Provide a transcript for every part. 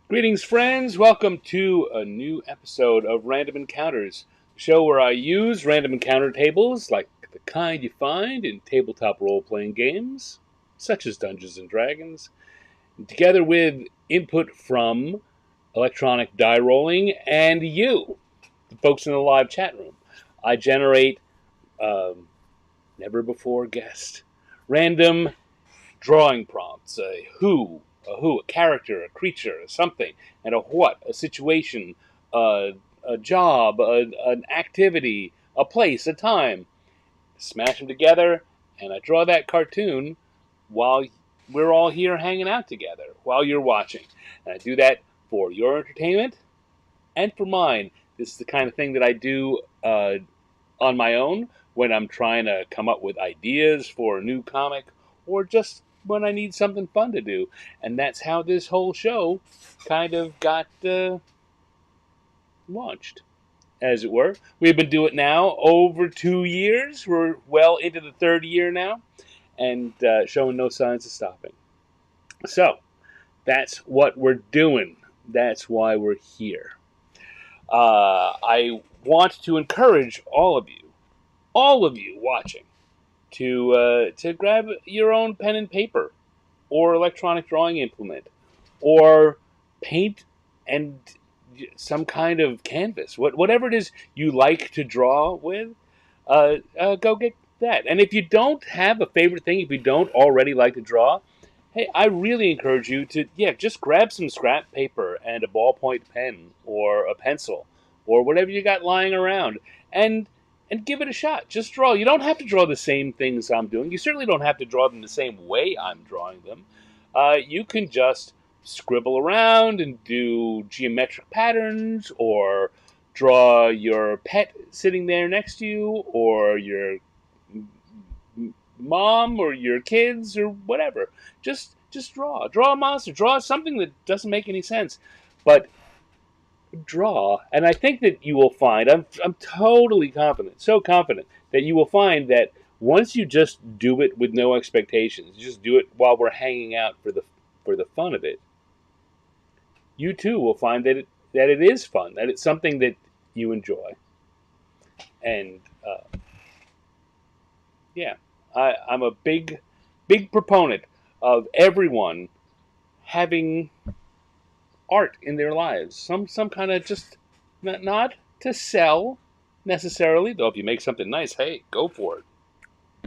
Greetings, friends. Welcome to a new episode of Random Encounters, a show where I use random encounter tables like the kind you find in tabletop role playing games, such as Dungeons and Dragons, together with input from electronic die rolling and you, the folks in the live chat room. I generate um, never before guessed random drawing prompts, a character, a creature, something, and a what, a situation, a job, an activity, a place, a time. Smash them together, and I draw that cartoon while we're all here hanging out together, while you're watching. And I do that for your entertainment and for mine. This is the kind of thing that I do on my own when I'm trying to come up with ideas for a new comic or just when I need something fun to do. And that's how this whole show kind of got launched, as it were. We've been doing it now over 2 years. We're well into the third year now and showing no signs of stopping. So that's what we're doing. That's why we're here. I want to encourage all of you watching, to grab your own pen and paper, or electronic drawing implement, or paint and some kind of canvas, whatever it is you like to draw with. Go get that. And if you don't have a favorite thing, if you don't already like to draw, hey, I really encourage you to just grab some scrap paper and a ballpoint pen or a pencil or whatever you got lying around and give it a shot. Just draw. You don't have to draw the same things I'm doing. You certainly don't have to draw them the same way I'm drawing them. You can just scribble around and do geometric patterns, or draw your pet sitting there next to you, or your mom, or your kids, or whatever. Just draw a monster, draw something that doesn't make any sense, but draw. And I think that you will find, I'm totally confident, so confident that you will find that once you just do it with no expectations, just do it while we're hanging out for the fun of it, you too will find that it is fun, that it's something that you enjoy. And yeah, I'm a big proponent of everyone having art in their lives. Some kind of, just not to sell necessarily, though if you make something nice, hey, go for it.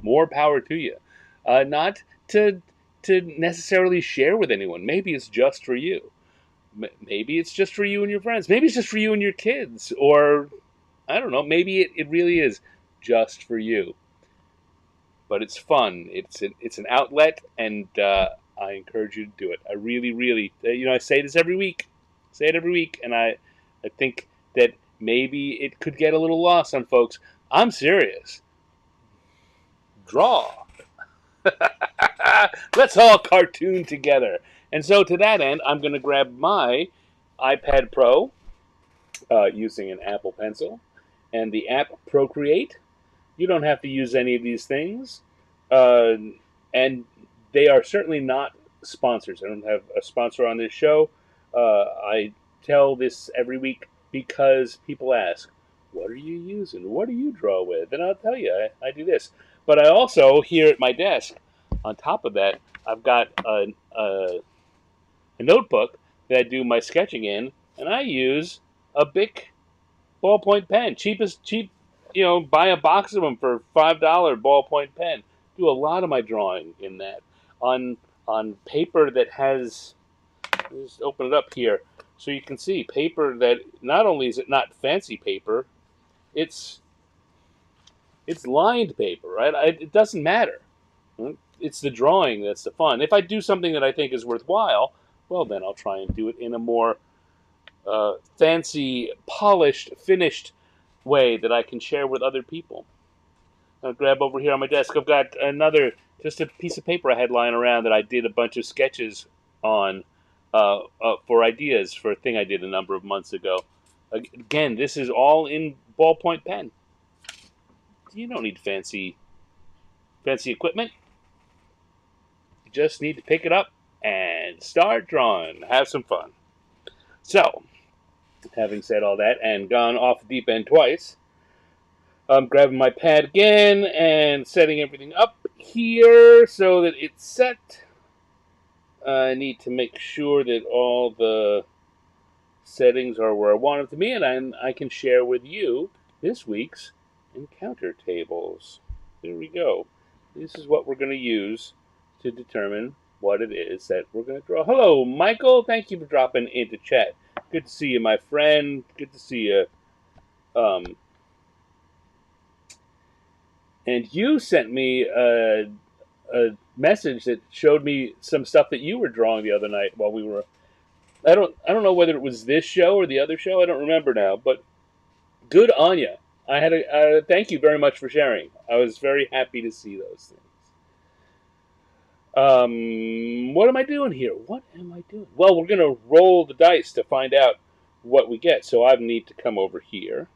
More power to you. Not to necessarily share with anyone. Maybe it's just for you. Maybe it's just for you and your friends. Maybe it's just for you and your kids. Or, I don't know, maybe it really is just for you. But it's fun. It's an outlet, and I encourage you to do it. I really, really, I say this every week. Say it every week, and I think that maybe it could get a little lost on folks. I'm serious. Draw. Let's all cartoon together. And so, to that end, I'm going to grab my iPad Pro using an Apple Pencil and the app Procreate. You don't have to use any of these things, and they are certainly not sponsors. I don't have a sponsor on this show. I tell this every week because people ask, what are you using? What do you draw with? And I'll tell you, I do this. But I also, here at my desk, on top of that, I've got a notebook that I do my sketching in, and I use a Bic ballpoint pen. Cheap, buy a box of them for $5 ballpoint pen. Do a lot of my drawing in that. On paper that has, just open it up here so you can see, paper that not only is it not fancy paper, it's lined paper, right? It doesn't matter. It's the drawing that's the fun. If I do something that I think is worthwhile, well, then I'll try and do it in a more fancy, polished, finished way that I can share with other people. I'll grab over here on my desk. I've got just a piece of paper I had lying around that I did a bunch of sketches on for ideas for a thing I did a number of months ago. Again, this is all in ballpoint pen. You don't need fancy equipment. You just need to pick it up and start drawing. Have some fun. So, having said all that and gone off the deep end twice, I'm grabbing my pad again and setting everything up here so that it's set. I need to make sure that all the settings are where I want them to be, and I can share with you this week's encounter tables. There we go. This is what we're going to use to determine what it is that we're going to draw. Hello, Michael. Thank you for dropping into chat. Good to see you, my friend. Good to see you. And you sent me a message that showed me some stuff that you were drawing the other night while we were. I don't know whether it was this show or the other show. I don't remember now, but good on you. I had a thank you very much for sharing. I was very happy to see those things. What am I doing here? What am I doing? Well, we're gonna roll the dice to find out what we get. So I need to come over here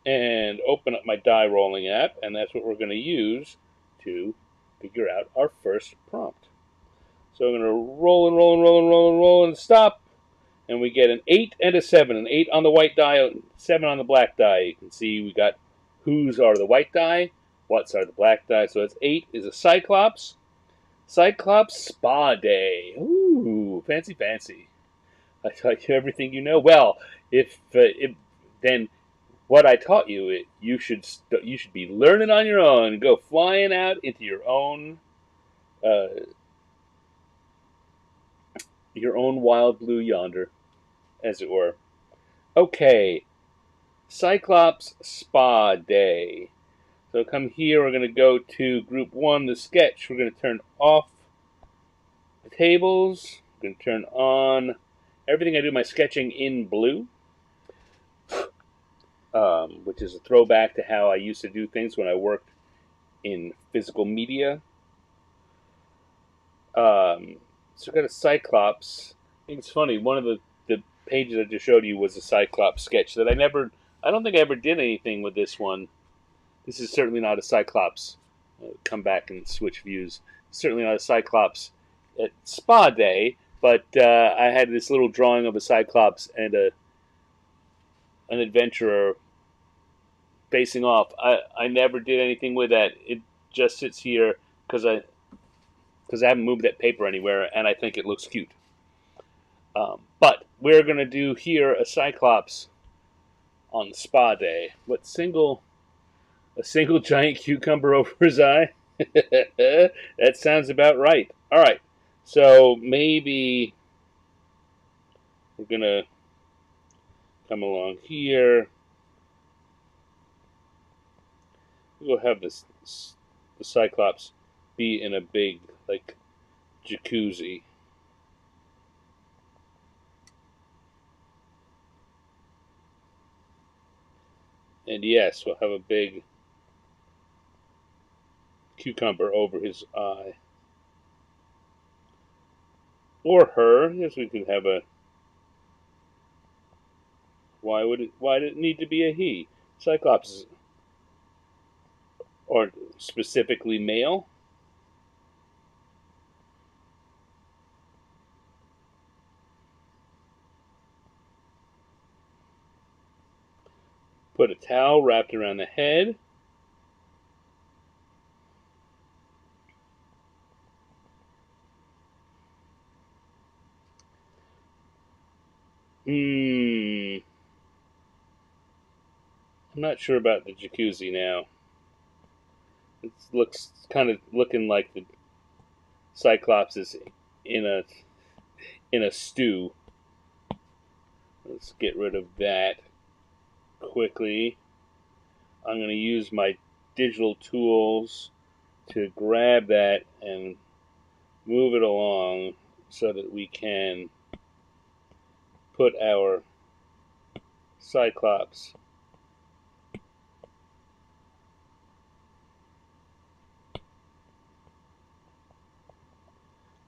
and open up my die rolling app, and that's what we're gonna use to figure out our first prompt. So I'm gonna roll and roll and roll and roll and roll and stop, and we get an 8 and a 7. An 8 on the white die, 7 on the black die. You can see we got whose are the white die, what's are the black die. So it's 8 is a Cyclops. Cyclops Spa Day. Ooh, fancy, fancy. I taught you everything you know. Well, if then what I taught you, you should be learning on your own. Go flying out into uh, your own wild blue yonder, as it were. Okay, Cyclops Spa Day. So come here, we're going to go to group 1, the sketch. We're going to turn off the tables. We're going to turn on everything. I do my sketching in blue, which is a throwback to how I used to do things when I worked in physical media. So I've got a Cyclops. I think it's funny, one of the pages I just showed you was a Cyclops sketch that I don't think I ever did anything with this one. This is certainly not a Cyclops. Come back and switch views. Certainly not a Cyclops at Spa Day, but I had this little drawing of a Cyclops and an adventurer facing off. I never did anything with that. It just sits here because I haven't moved that paper anywhere, and I think it looks cute. But we're going to do here a Cyclops on the Spa Day. A single giant cucumber over his eye? That sounds about right. All right. So maybe we're going to come along here. We'll have the Cyclops be in a big, like, jacuzzi. And yes, we'll have a big cucumber over his eye. Or her. Yes, we could have a... Why did it need to be a he? Cyclops or specifically male. Put a towel wrapped around the head. I'm not sure about the jacuzzi now. It looks kind of looking like the Cyclops is in a stew. Let's get rid of that quickly. I'm going to use my digital tools to grab that and move it along so that we can put our Cyclops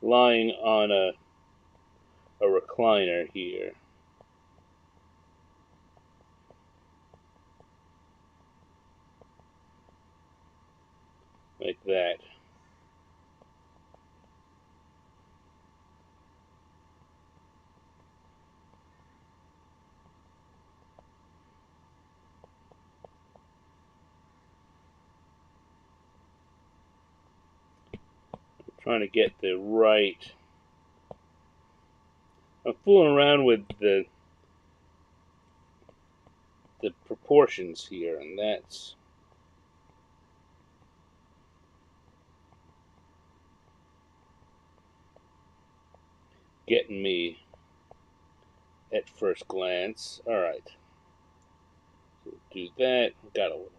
lying on a recliner here. Like that. Trying to get the right. I'm fooling around with the proportions here, and that's getting me at first glance. All right, so we'll do that. Got a little.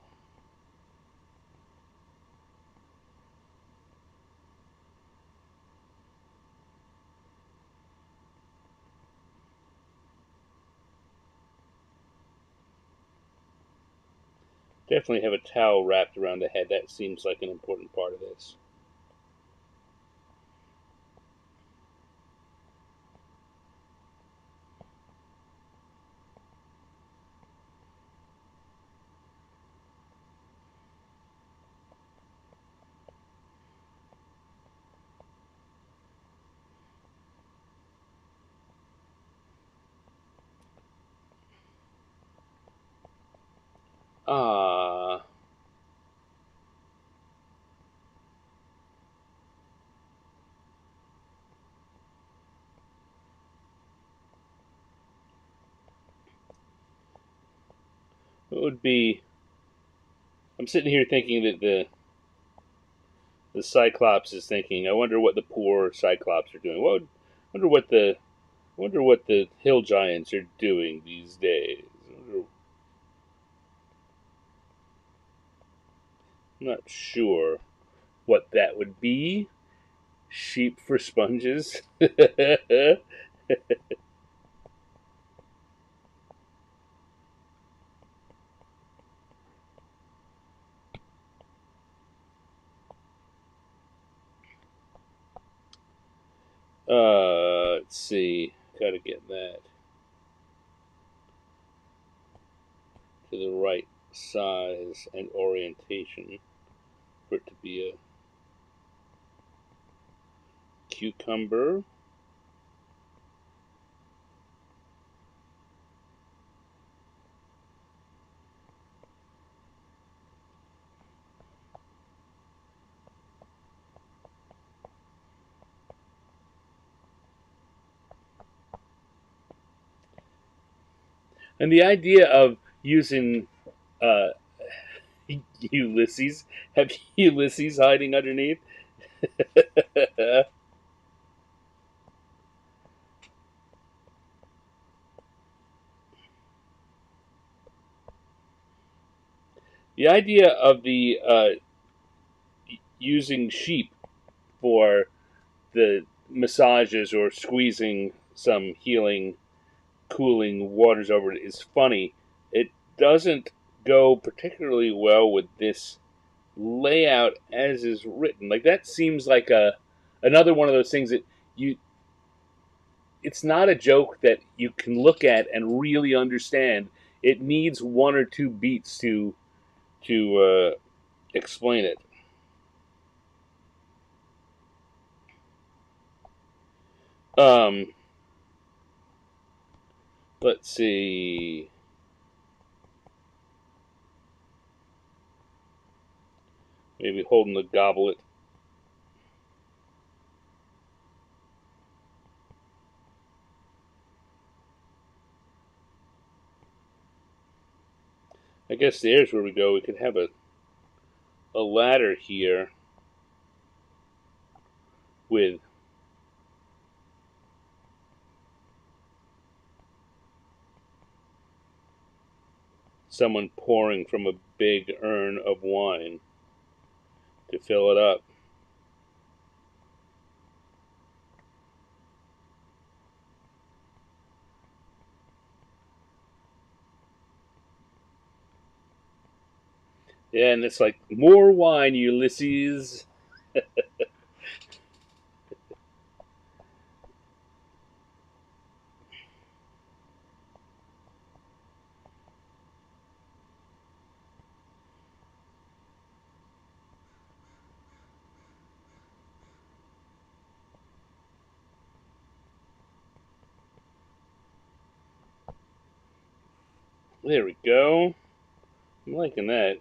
Definitely have a towel wrapped around the head. That seems like an important part of this. Ah. It would be. I'm sitting here thinking that the Cyclops is thinking. I wonder what the poor Cyclops are doing. Wonder what the hill giants are doing these days. I'm not sure what that would be. Sheep for sponges. Let's see. Gotta get that to the right size and orientation for it to be a cucumber. And the idea of using uh, Ulysses, have Ulysses hiding underneath. The idea of the using sheep for the massages or squeezing some healing, cooling waters over it is funny. It doesn't go particularly well with this layout as is written. Like that seems like a another one of those things that you. It's not a joke that you can look at and really understand. It needs one or two beats to explain it. Um, let's see. Maybe holding the goblet. I guess there's where we go. We could have a ladder here with someone pouring from a big urn of wine to fill it up. Yeah, and it's like, more wine, Ulysses. There we go. I'm liking that.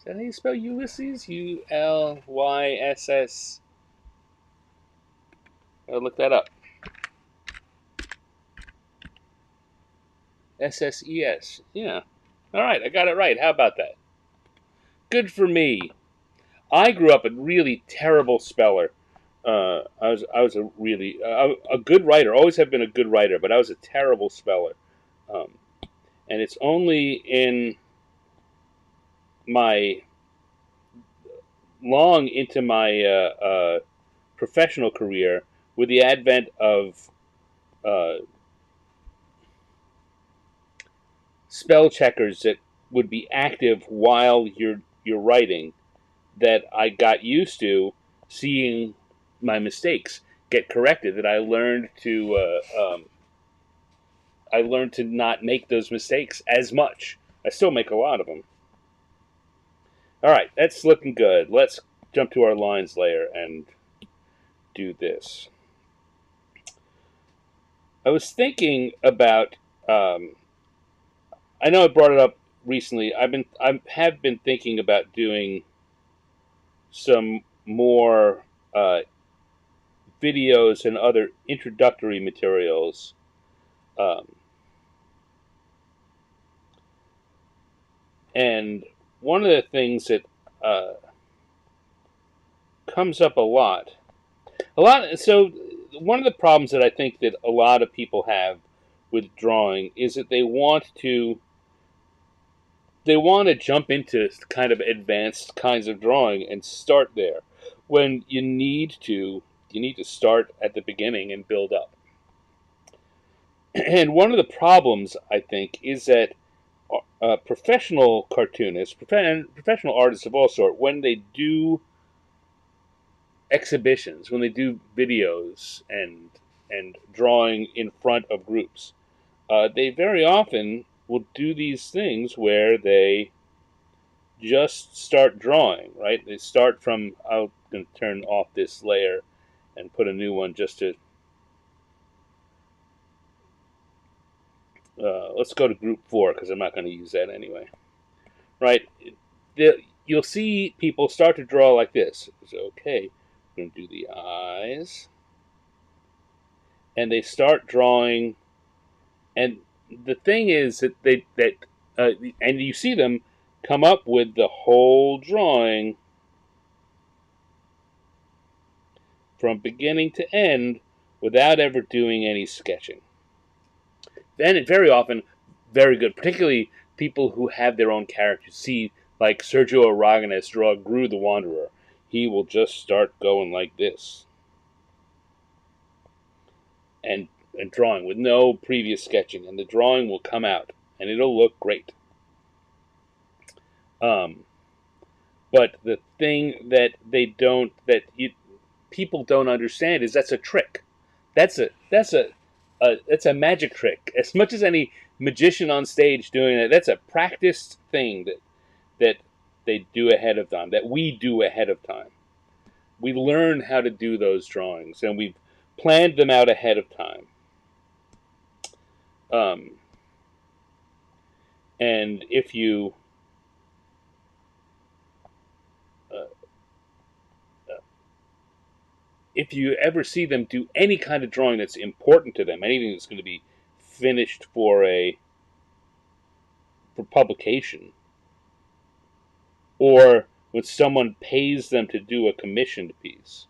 Is that how you spell Ulysses? Ulysses. I'll look that up. SSES. Yeah. All right, I got it right. How about that? Good for me. I grew up a really terrible speller. I was a really a good writer. Always have been a good writer, but I was a terrible speller. Um, and it's only in my long into my professional career, with the advent of uh, spell checkers that would be active while you're writing, that I got used to seeing my mistakes get corrected. That I learned to not make those mistakes as much. I still make a lot of them. All right, that's looking good. Let's jump to our lines layer and do this. I was thinking about. I know I brought it up recently. I have been thinking about doing some more videos and other introductory materials. Um, and one of the things that uh, comes up a lot. So one of the problems that I think that a lot of people have with drawing is that they want to jump into kind of advanced kinds of drawing and start there, when you need to start at the beginning and build up. And one of the problems, I think, is that professional cartoonists, professional artists of all sort, when they do exhibitions, when they do videos and drawing in front of groups, they very often will do these things where they just start drawing. Right? They start from. I'm going to turn off this layer and put a new one just to. Let's go to group 4 because I'm not going to use that anyway. Right? You'll see people start to draw like this. So, okay, we're going to do the eyes. And they start drawing. And the thing is that and you see them come up with the whole drawing from beginning to end without ever doing any sketching. And very often, very good, particularly people who have their own characters. See, like Sergio Aragonés draw Gru the Wanderer. He will just start going like this. And drawing with no previous sketching, and the drawing will come out, and it'll look great. But the thing that people don't understand is that's a trick. That's a magic trick. As much as any magician on stage doing it, that's a practiced thing that they do ahead of time. That we do ahead of time. We learn how to do those drawings, and we've planned them out ahead of time. And if you ever see them do any kind of drawing that's important to them, anything that's going to be finished for publication, or when someone pays them to do a commissioned piece,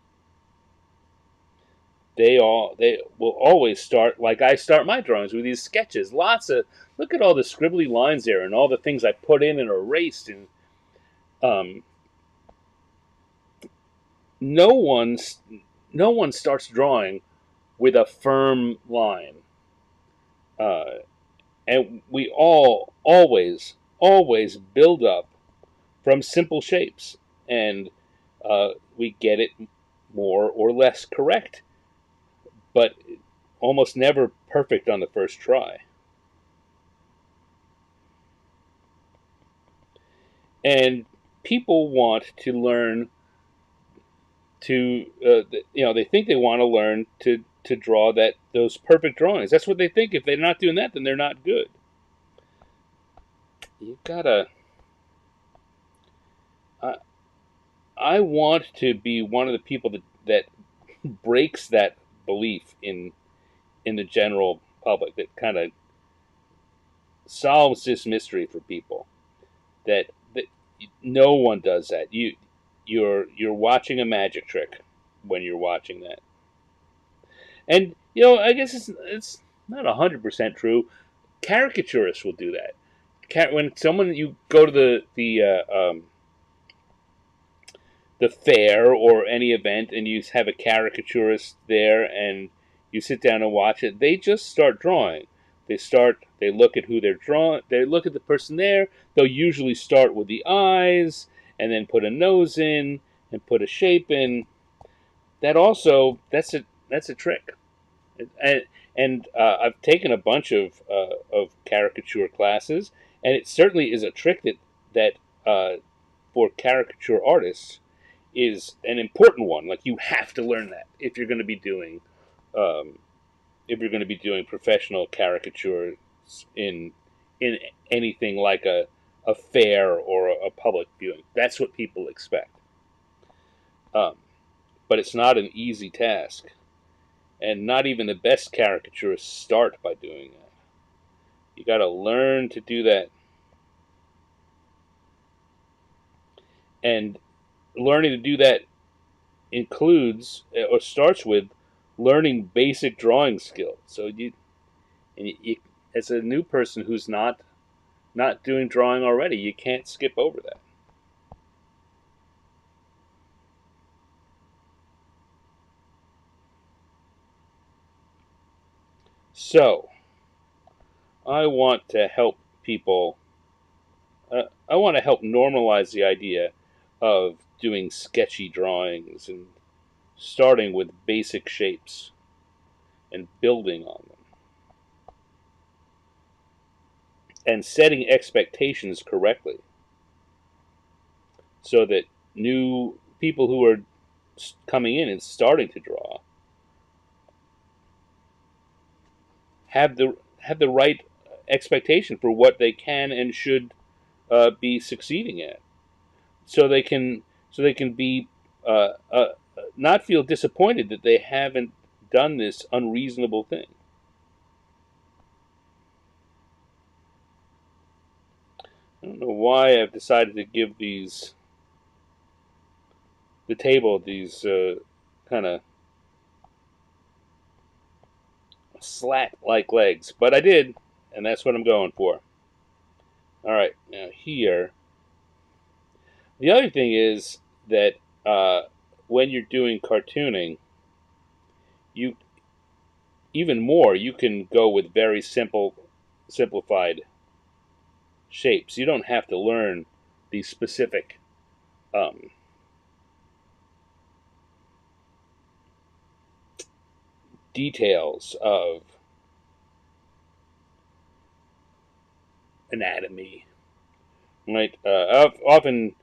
they will always start like I start my drawings, with these sketches. Look at all the scribbly lines there, and all the things I put in and erased, and no one starts drawing with a firm line, and we always build up from simple shapes, and we get it more or less correct, but almost never perfect on the first try. And people want to learn to, they think they want to learn to draw those perfect drawings. That's what they think. If they're not doing that, then they're not good. I, I want to be one of the people that breaks that belief in the general public, that kind of solves this mystery for people, that no one does that. You're watching a magic trick when you're watching that. And I guess it's not 100% true. Caricaturists will do that. When someone, you go to the fair or any event, and you have a caricaturist there, and you sit down and watch it, they just start drawing. They look at who they're drawing, they look at the person there. They'll usually start with the eyes, and then put a nose in, and put a shape in. That's a trick. And I've taken a bunch of caricature classes, and it certainly is a trick that for caricature artists is an important one. Like, you have to learn that if you're going to be doing um, professional caricatures in anything like a fair or a public viewing. That's what people expect. Um, but it's not an easy task, and not even the best caricaturists start by doing that. You got to learn to do that, and learning to do that includes or starts with learning basic drawing skills. So you, as a new person who's not doing drawing already, you can't skip over that. So I want to help people. I want to help normalize the idea of doing sketchy drawings and starting with basic shapes and building on them, and setting expectations correctly, so that new people who are coming in and starting to draw have the right expectation for what they can and should be succeeding at, so they can be uh, uh, not feel disappointed that they haven't done this unreasonable thing. I don't know why I've decided to give the table these kind of slat-like legs, but I did, and that's what I'm going for. All right, now here, the other thing is that when you're doing cartooning, you even more you can go with very simplified shapes. You don't have to learn these specific um, details of anatomy. Right? I've often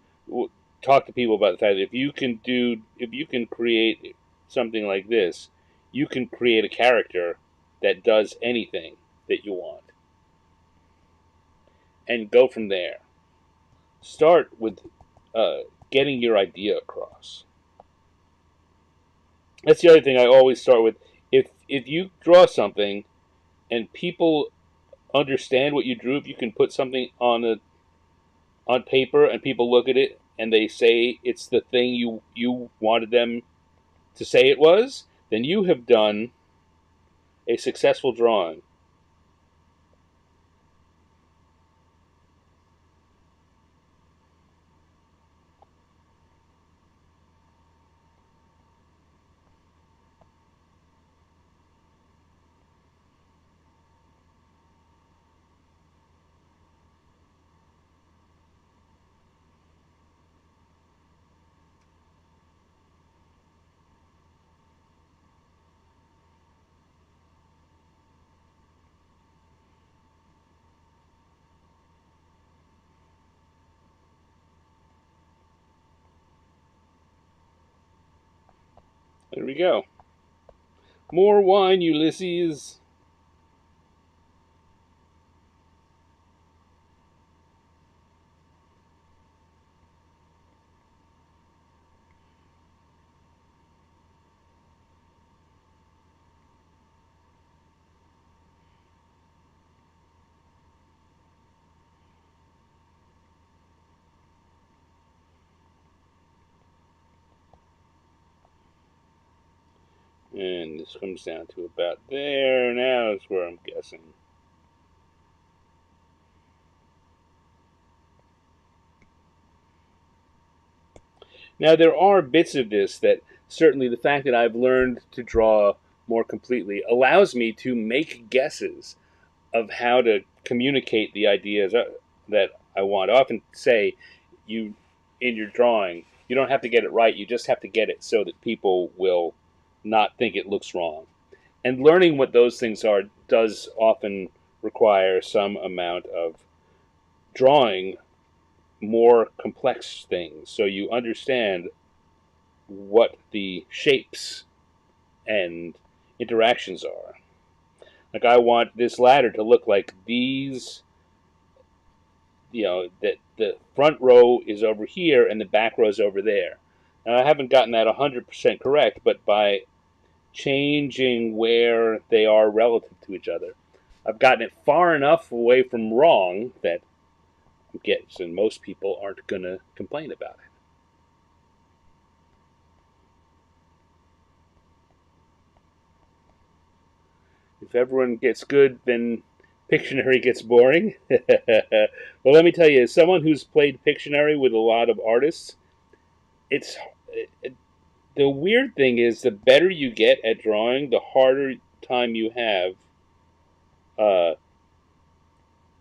talk to people about the fact that if you can create something like this, you can create a character that does anything that you want, and go from there. Start with uh, getting your idea across. That's the other thing I always start with. If you draw something and people understand what you drew, if you can put something on paper and people look at it and they say it's the thing you wanted them to say it was, then you have done a successful drawing. There we go. More wine, Ulysses. And this comes down to about there. Now is where I'm guessing. Now, there are bits of this that certainly the fact that I've learned to draw more completely allows me to make guesses of how to communicate the ideas that I want. I often say, you in your drawing, you don't have to get it right. You just have to get it so that people will not think it looks wrong. And learning what those things are does often require some amount of drawing more complex things, so you understand what the shapes and interactions are. Like, I want this ladder to look like these, that the front row is over here and the back row is over there. Now, I haven't gotten that 100% correct, but by changing where they are relative to each other, I've gotten it far enough away from wrong that I'm guessing most people aren't going to complain about it. If everyone gets good, then Pictionary gets boring. Well, let me tell you, as someone who's played Pictionary with a lot of artists, it's it, the weird thing is the better you get at drawing, the harder time you have uh,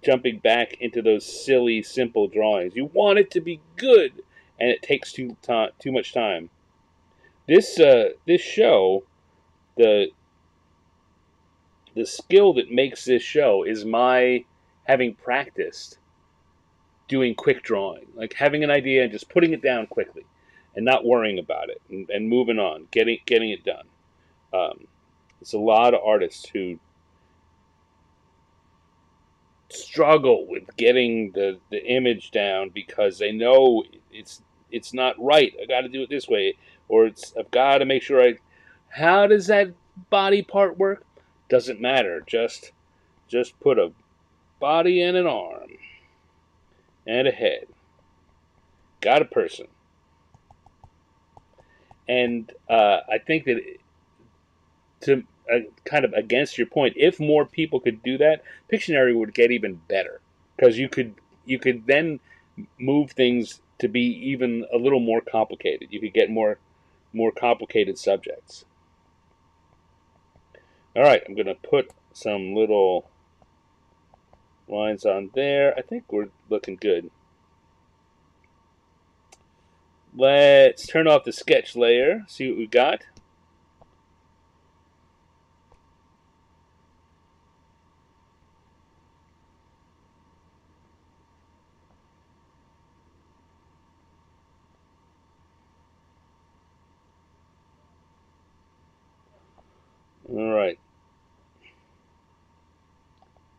jumping back into those silly, simple drawings. You want it to be good, and it takes too much time. This show, the the skill that makes this show is my having practiced doing quick drawing, like having an idea and just putting it down quickly, and not worrying about it, and moving on, getting it done. Um, it's a lot of artists who struggle with getting the image down because they know it's not right. I got to do it this way, or I've got to make sure I. How does that body part work? Doesn't matter. Just put a body and an arm and a head. Got a person. And I think that to kind of against your point, if more people could do that, Pictionary would get even better because you could then move things to be even a little more complicated. You could get more complicated subjects. All right, I'm gonna put some little lines on there. I think we're looking good. Let's turn off the sketch layer. See what we got. All right.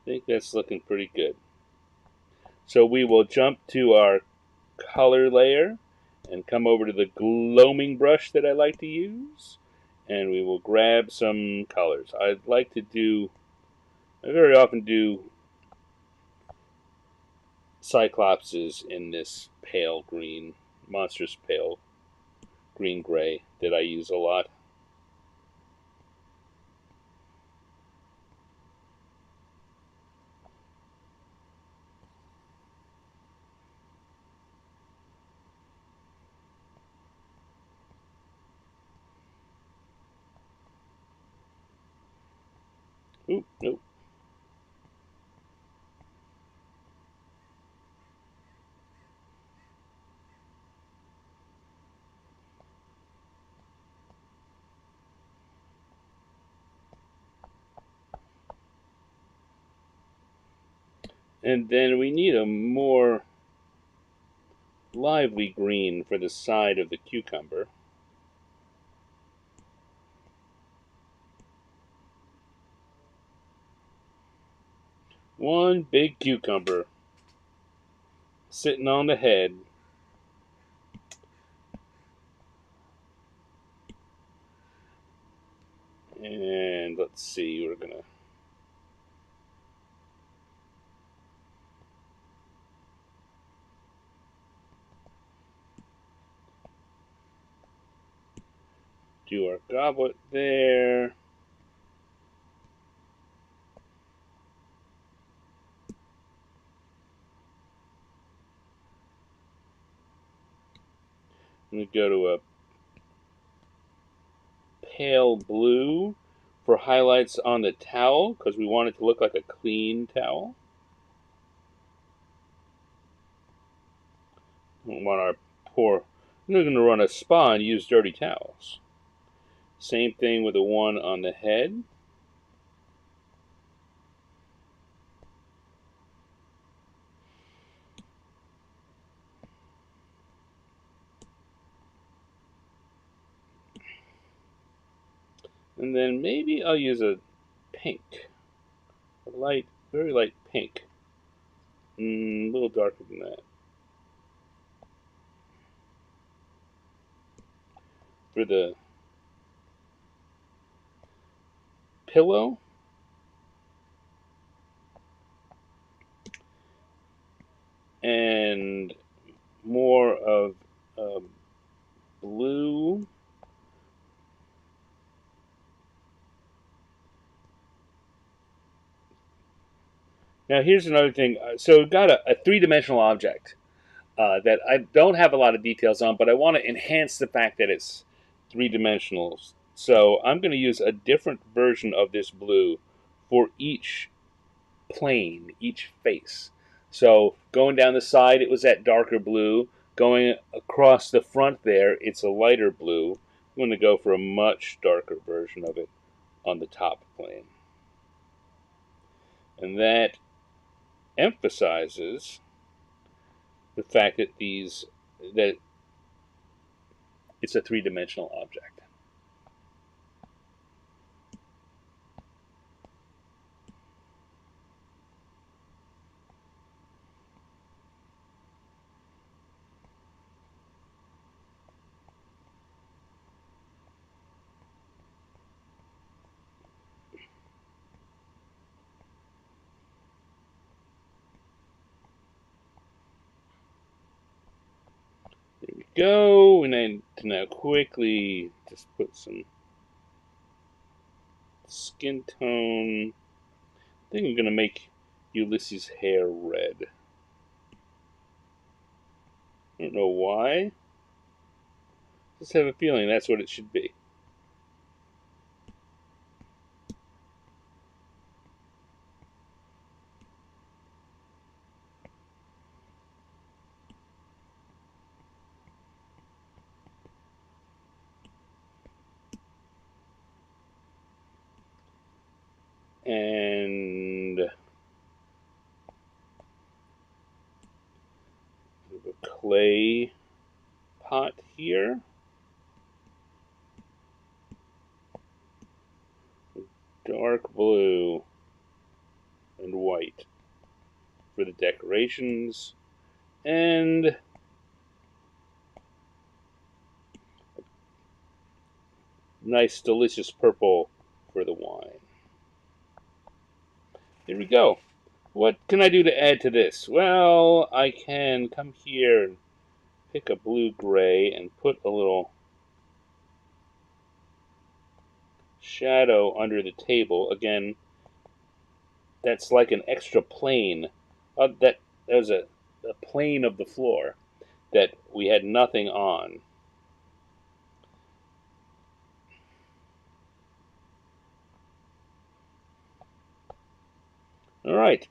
I think that's looking pretty good. So we will jump to our color layer and come over to the gloaming brush that I like to use, and we will grab some colors. I very often do Cyclopses in this pale green, monstrous pale green gray that I use a lot. Oop, nope. And then we need a more lively green for the side of the cucumber. One big cucumber sitting on the head. And let's see, we're gonna do our goblet there. I'm going to go to a pale blue for highlights on the towel because we want it to look like a clean towel. We don't want our poor. We're going to run a spa and use dirty towels. Same thing with the one on the head. And then maybe I'll use a pink. A light, very light pink. A little darker than that. For the pillow. And more of blue. Now here's another thing. So we've got a three-dimensional object that I don't have a lot of details on, but I want to enhance the fact that it's three-dimensional. So I'm going to use a different version of this blue for each plane, each face. So going down the side, it was that darker blue. Going across the front there, it's a lighter blue. I'm going to go for a much darker version of it on the top plane. And that emphasizes the fact that it's a three-dimensional object. There we go. And then to now quickly just put some skin tone. I think I'm going to make Ulysses' hair red. I don't know why. Just have a feeling that's what it should be. And a clay pot here. Dark blue and white for the decorations. And nice, delicious purple for the wine. There we go. What can I do to add to this? Well, I can come here and pick a blue-gray and put a little shadow under the table. Again, that's like an extra plane. That was a plane of the floor that we had nothing on. Alright.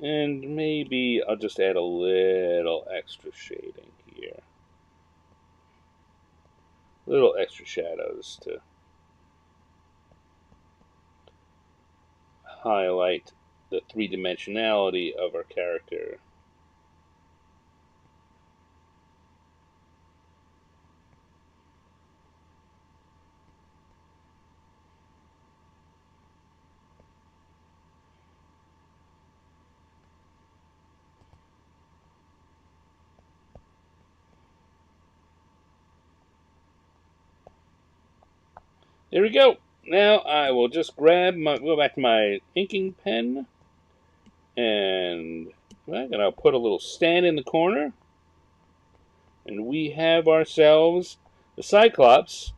And maybe I'll just add a little extra shading here. Little extra shadows to highlight the three-dimensionality of our character. There we go. Now I will just go back to my inking pen, and I'm going to put a little stand in the corner, and we have ourselves The Cyclops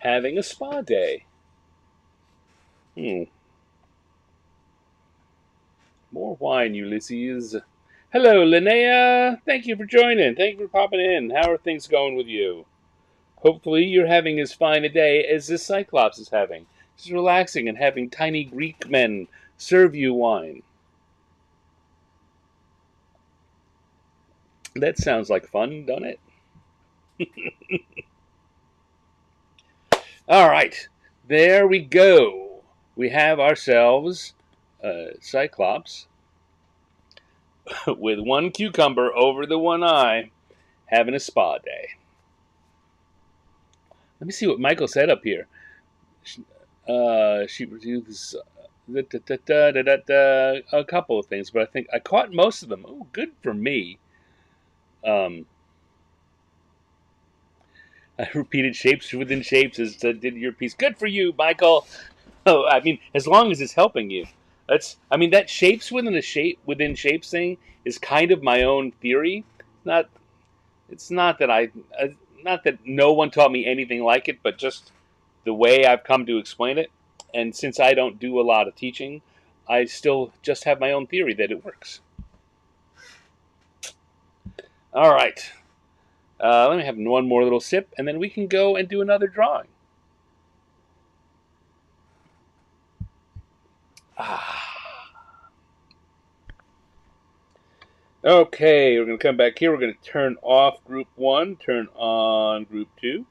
having a spa day. More wine, Ulysses. Hello, Linnea. Thank you for joining. Thank you for popping in. How are things going with you? Hopefully you're having as fine a day as this Cyclops is having. Just relaxing and having tiny Greek men serve you wine. That sounds like fun, doesn't it? All right, there we go. We have ourselves a Cyclops with one cucumber over the one eye having a spa day. Let me see what Michael said up here. She reviews a couple of things, but I think I caught most of them. Oh, good for me. I repeated shapes within shapes as did your piece. Good for you, Michael. Oh, I mean, as long as it's helping you. That shapes within a shape within shapes thing is kind of my own theory. Not, it's not that not that no one taught me anything like it, but just the way I've come to explain it. And since I don't do a lot of teaching, I still just have my own theory that it works. All right. Let me have one more little sip, and then we can go and do another drawing. Okay, we're going to come back here. We're going to turn off group 1, turn on group 2,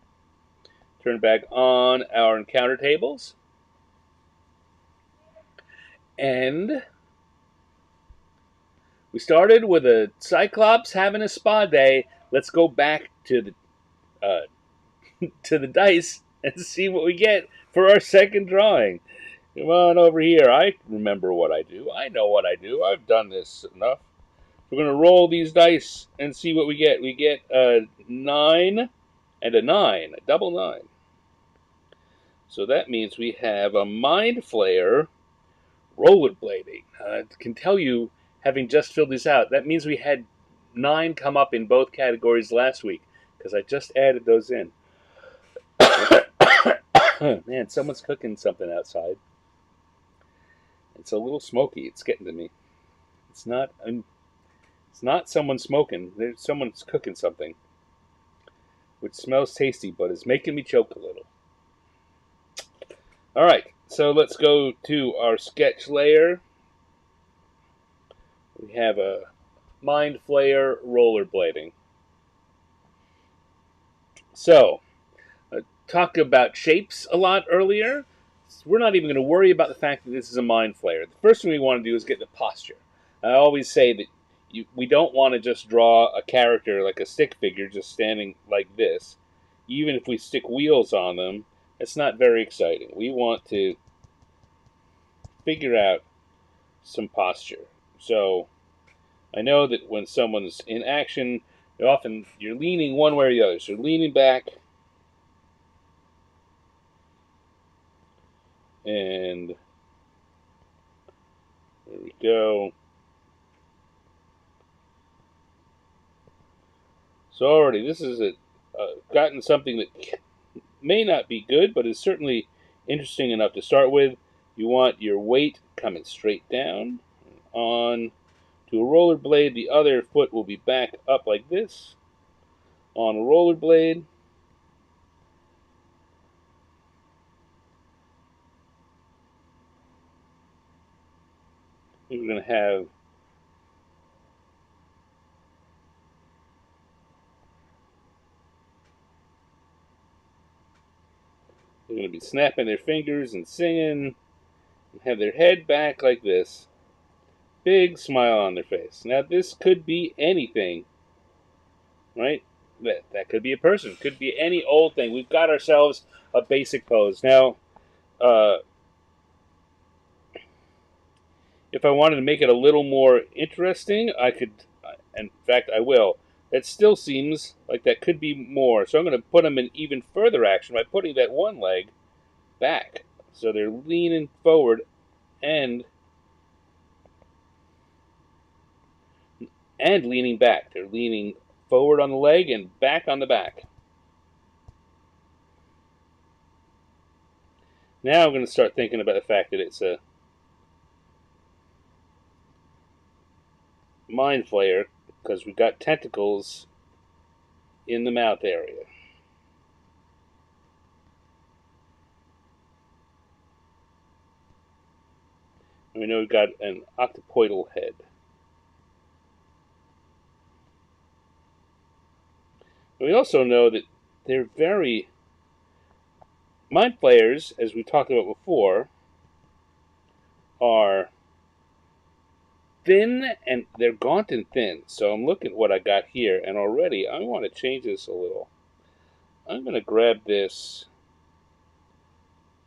turn back on our encounter tables. And we started with a Cyclops having a spa day. Let's go back to the to the dice and see what we get for our second drawing. Come on over here. I remember what I do. I know what I do. I've done this enough. We're going to roll these dice and see what we get. We get a 9 and a 9, a double 9. So that means we have a Mind Flayer rollerblading. I can tell you, having just filled this out, that means we had 9 come up in both categories last week because I just added those in. Man, someone's cooking something outside. It's a little smoky. It's getting to me. It's not someone smoking. Someone's cooking something, which smells tasty, but is making me choke a little. All right, so let's go to our sketch layer. We have a Mind Flayer rollerblading. So, I talked about shapes a lot earlier. We're not even going to worry about the fact that this is a Mind Flayer. The first thing we want to do is get the posture. I always say that we don't want to just draw a character like a stick figure just standing like this. Even if we stick wheels on them, it's not very exciting. We want to figure out some posture. So I know that when someone's in action, often you're leaning one way or the other. So you're leaning back, and there we go. So already this is gotten something that may not be good, but is certainly interesting enough to start with. You want your weight coming straight down on to a rollerblade. The other foot will be back up like this on a rollerblade. We're going to have they're going to be snapping their fingers and singing and have their head back like this. Big smile on their face. Now this could be anything, right? That could be a person. Could be any old thing. We've got ourselves a basic pose. Now, if I wanted to make it a little more interesting, I could, in fact, I will. It still seems like that could be more. So I'm going to put them in even further action by putting that one leg back. So they're leaning forward and leaning back. They're leaning forward on the leg and back on the back. Now I'm going to start thinking about the fact that it's a mind flayer because we've got tentacles in the mouth area. And we know we've got an octopoidal head. And we also know that they're very... Mind flayers, as we talked about before, are thin, and they're gaunt and thin. So I'm looking at what I got here, and already I want to change this a little. I'm going to grab this.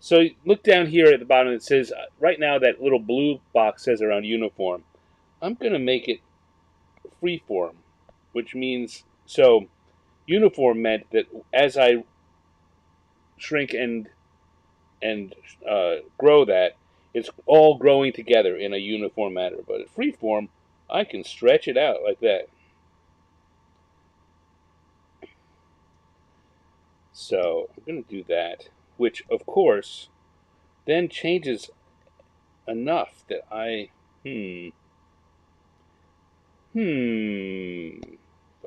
So look down here at the bottom. It says, right now that little blue box says around uniform. I'm going to make it freeform, which means, so uniform meant that as I shrink and grow that, it's all growing together in a uniform manner. But at freeform, I can stretch it out like that. So I'm going to do that, which of course then changes enough that if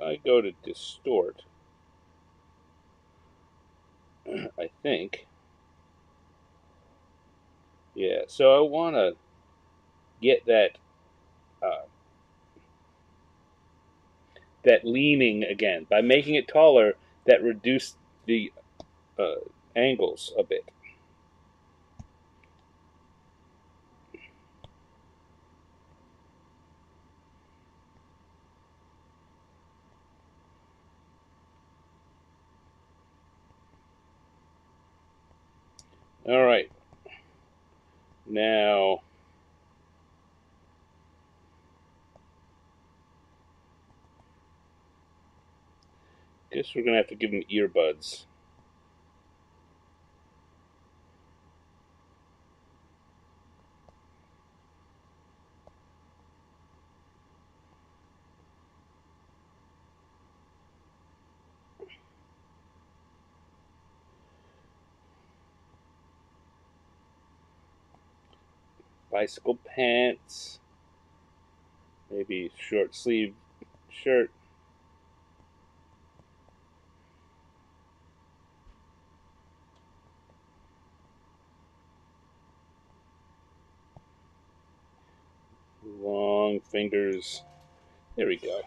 I go to distort, I think, yeah, so I want to get that that leaning again. By making it taller, that reduced the angles a bit. All right. Now, guess we're going to have to give him earbuds. Bicycle pants. Maybe short sleeve shirt. Long fingers. There we go.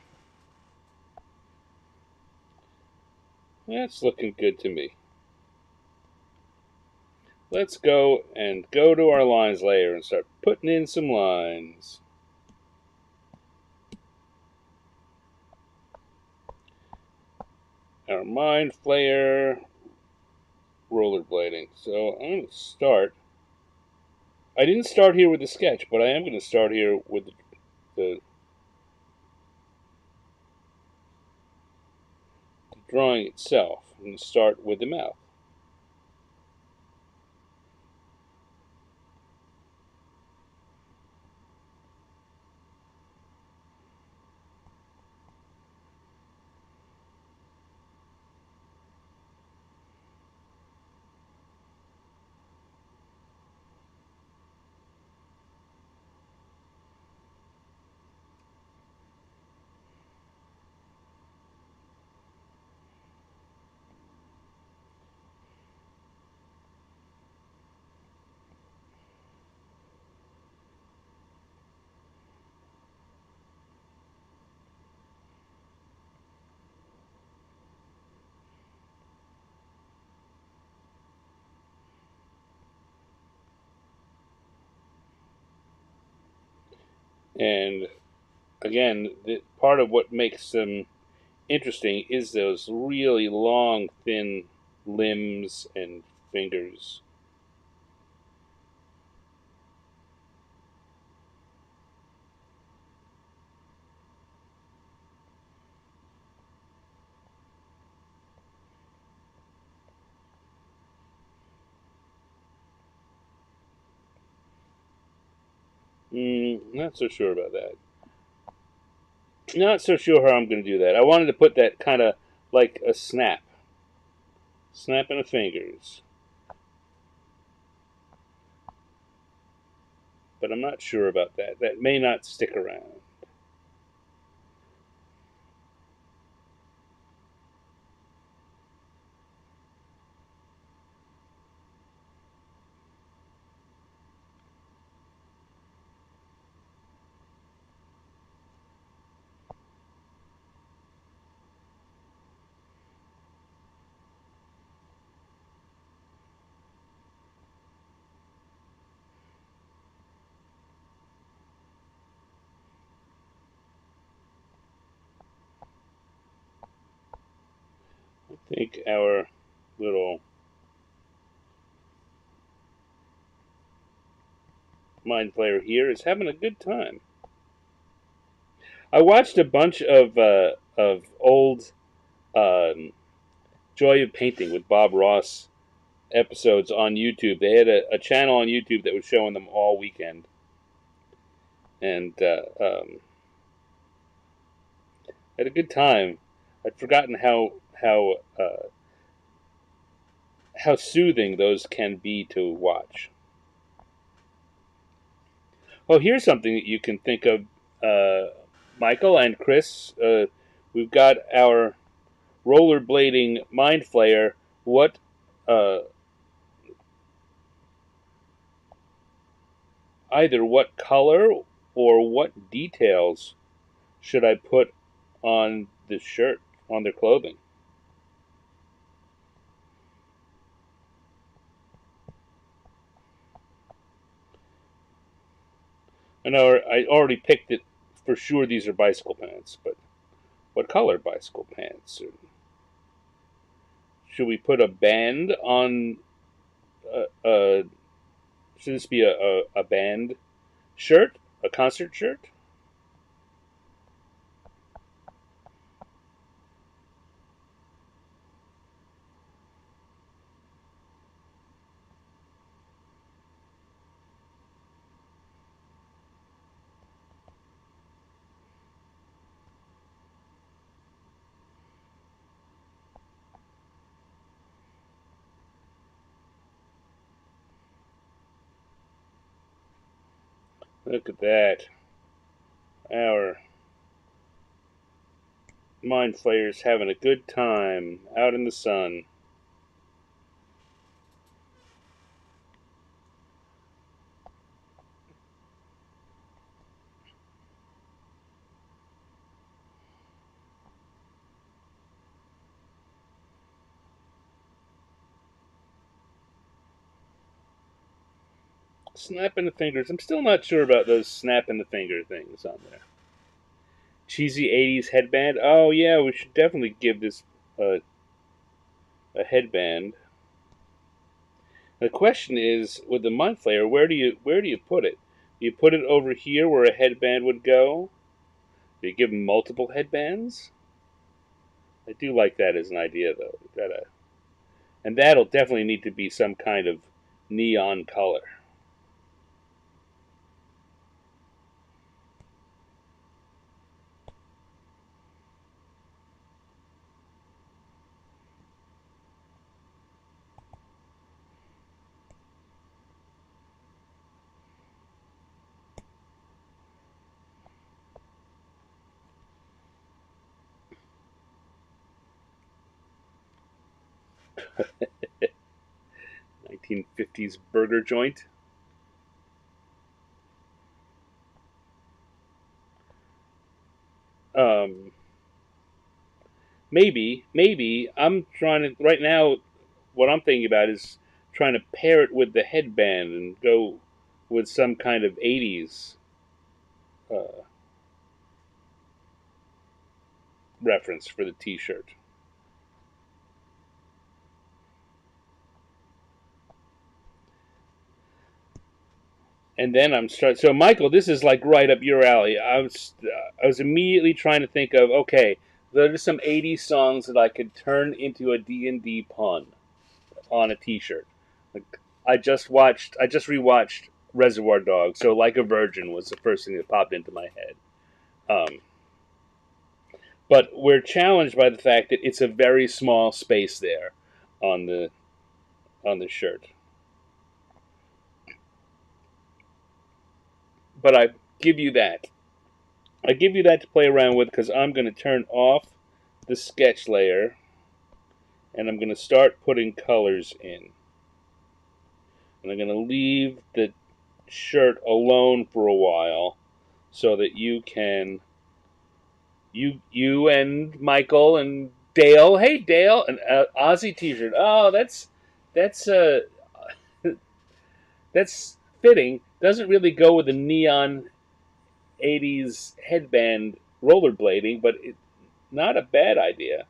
That's looking good to me. Let's go to our lines layer and start putting in some lines. Our mind flayer rollerblading. So I'm going to start. I didn't start here with the sketch, but I am going to start here with the drawing itself. I'm going to start with the mouth. And again, part of what makes them interesting is those really long, thin limbs and fingers. Not so sure about that. Not so sure how I'm going to do that. I wanted to put that kind of like a snap. Snapping of fingers. but I'm not sure about that. That may not stick around. I think our little mind flayer here is having a good time. I watched a bunch of old um, Joy of Painting with Bob Ross episodes on YouTube. They had a channel on YouTube that was showing them all weekend, and had a good time. I'd forgotten how soothing those can be to watch. Well, here's something that you can think of, Michael and Chris. We've got our rollerblading mind flayer. What uh, either what color or what details should I put on the shirt, on their clothing? I know I already picked it for sure. These are bicycle pants, but what color bicycle pants? Should we put a band on? Should this be a band shirt, a concert shirt? Look at that. Our mind flayer's having a good time out in the sun. Snapping the fingers. I'm still not sure about those snapping the finger things on there. Cheesy 80s headband. Oh, yeah, we should definitely give this a headband. The question is, with the mind flayer, where do you put it? Do you put it over here where a headband would go? Do you give them multiple headbands? I do like that as an idea, though. And that'll definitely need to be some kind of neon color. Yeah. 1950s burger joint. Um, maybe I'm trying to right now. What I'm thinking about is trying to pair it with the headband and go with some kind of '80s uh, reference for the T-shirt. And then I'm starting. So, Michael, this is like right up your alley. I was immediately trying to think of, okay, there are some '80s songs that I could turn into a D&D pun on a T-shirt. Like, I just rewatched Reservoir Dogs, so Like a Virgin was the first thing that popped into my head. Um, but we're challenged by the fact that it's a very small space there on the shirt. but I give you that. I give you that to play around with because I'm going to turn off the sketch layer and I'm going to start putting colors in. And I'm going to leave the shirt alone for a while so that you can, you and Michael and Dale, hey Dale, an Aussie t-shirt. Oh, that's that's fitting. Doesn't really go with the neon 80s headband rollerblading, but not a bad idea.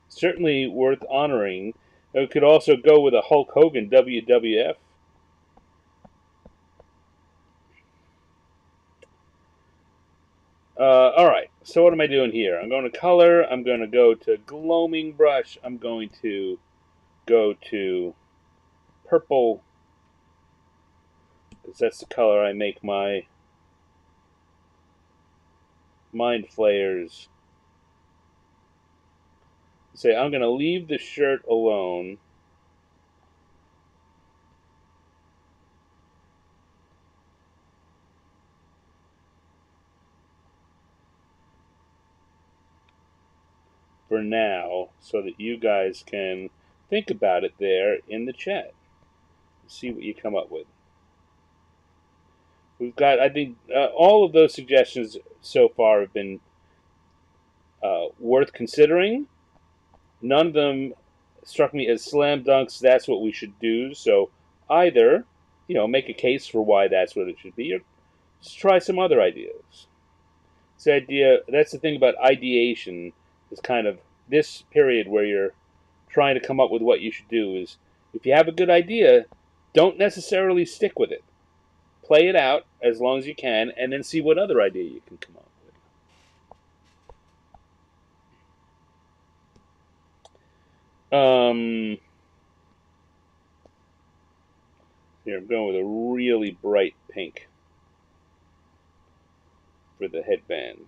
Certainly worth honoring. It could also go with a Hulk Hogan WWF. All right, so what am I doing here? I'm going to color. I'm going to go to gloaming brush. I'm going to go to purple because that's the color I make my mind flayers. Say I'm going to leave the shirt alone. For now, so that you guys can think about it there in the chat. See what you come up with. We've got, I think, all of those suggestions so far have been worth considering. None of them struck me as slam dunks. That's what we should do. So either, make a case for why that's what it should be, or just try some other ideas. That's the thing about ideation, is kind of this period where you're trying to come up with what you should do. Is if you have a good idea, don't necessarily stick with it. Play it out as long as you can, and then see what other idea you can come up with. Here, I'm going with a really bright pink for the headband.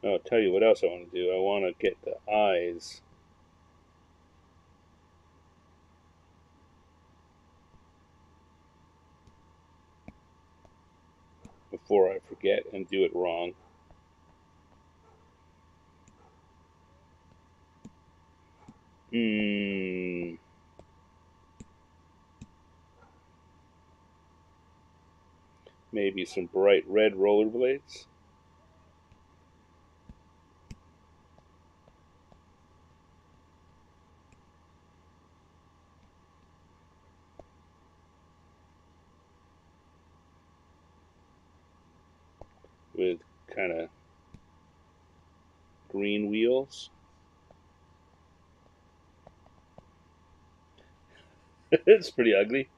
I'll tell you what else I want to do. I want to get the eyes. Before I forget and do it wrong. Maybe some bright red rollerblades. With kind of green wheels. It's pretty ugly.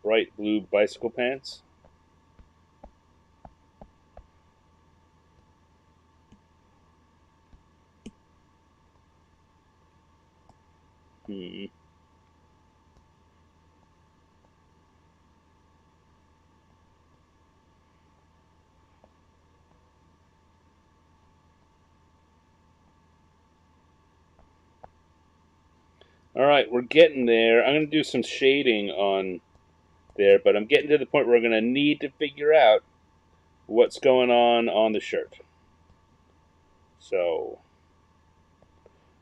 Bright blue bicycle pants. All right, we're getting there. I'm going to do some shading on there, but I'm getting to the point where we're going to need to figure out what's going on the shirt. So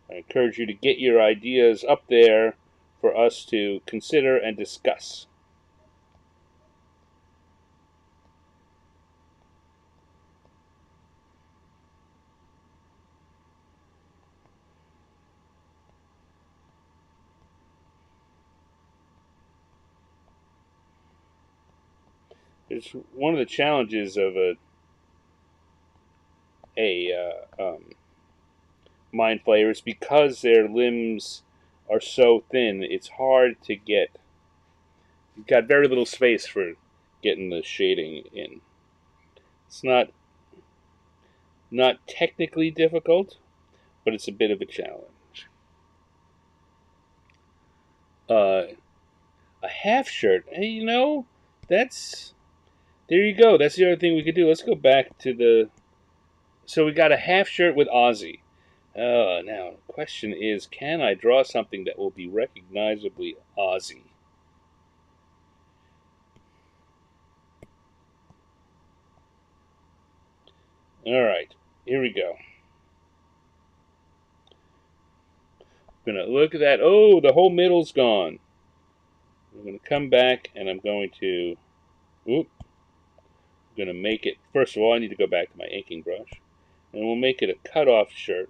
I encourage you to get your ideas up there for us to consider and discuss. It's one of the challenges of mind flayer is because their limbs are so thin. It's hard to get. You've got very little space for getting the shading in. It's not technically difficult, but it's a bit of a challenge. Uh, a half shirt. Hey, that's there you go. That's the other thing we could do. Let's go back to the. So we got a half shirt with Aussie. Now the question is, can I draw something that will be recognizably Aussie? All right, here we go. I'm gonna look at that. Oh, the whole middle's gone. I'm gonna come back and I'm going to. Oop, I'm gonna make it. First of all, I need to go back to my inking brush, and we'll make it a cut-off shirt.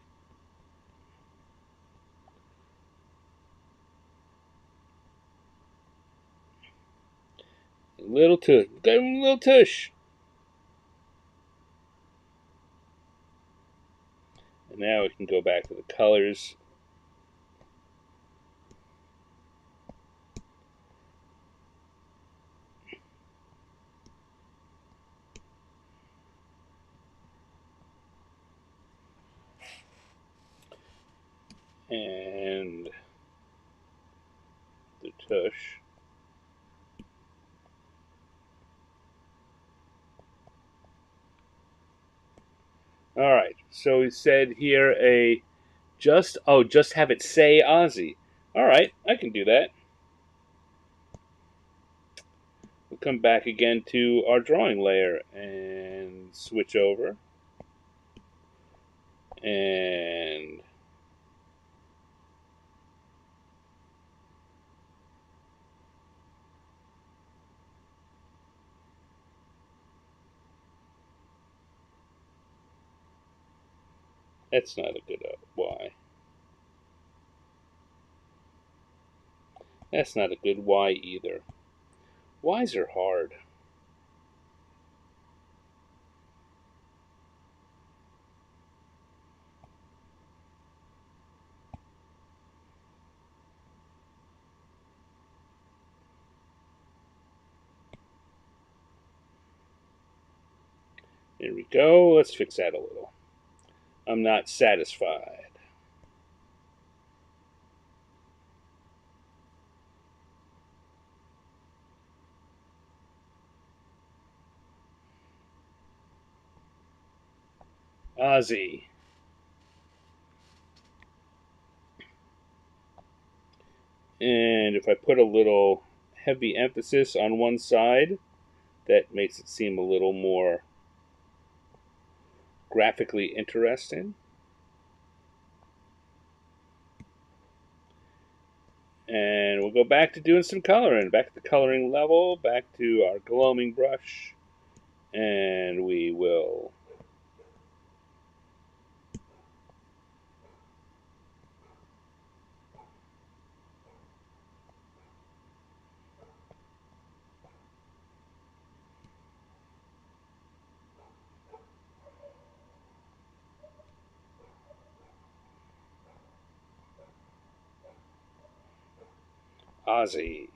Little tush. And now we can go back to the colors. And the tush. All right. So we said here just have it say Aussie. All right, I can do that. We'll come back again to our drawing layer and switch over. And that's not a good Y. That's not a good Y either. Y's are hard. There we go. Let's fix that a little. I'm not satisfied. Aussie. And if I put a little heavy emphasis on one side, that makes it seem a little more graphically interesting. And we'll go back to doing some coloring. Back to the coloring level, back to our gloaming brush. And we will Aussie.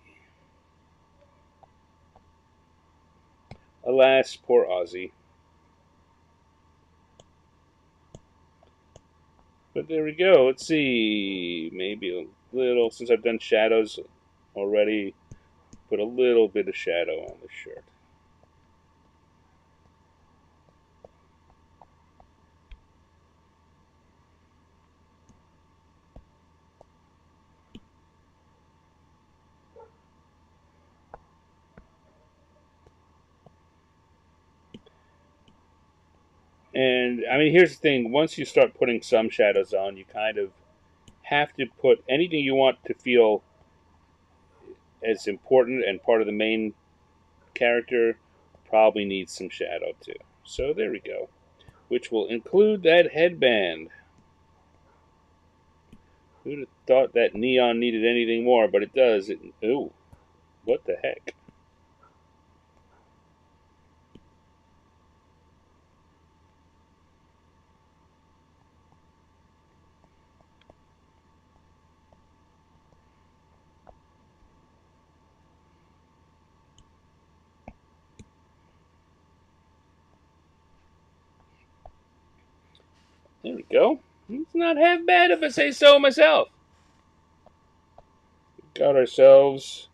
Alas, poor Aussie. But there we go. Let's see. Maybe a little, since I've done shadows already, put a little bit of shadow on the shirt. And I mean, here's the thing: once you start putting some shadows on, you kind of have to put anything you want to feel as important and part of the main character probably needs some shadow too. So there we go, which will include that headband. Who'd have thought that neon needed anything more, but it does. Ooh, what the heck? There we go. It's not half bad if I say so myself. Got ourselves.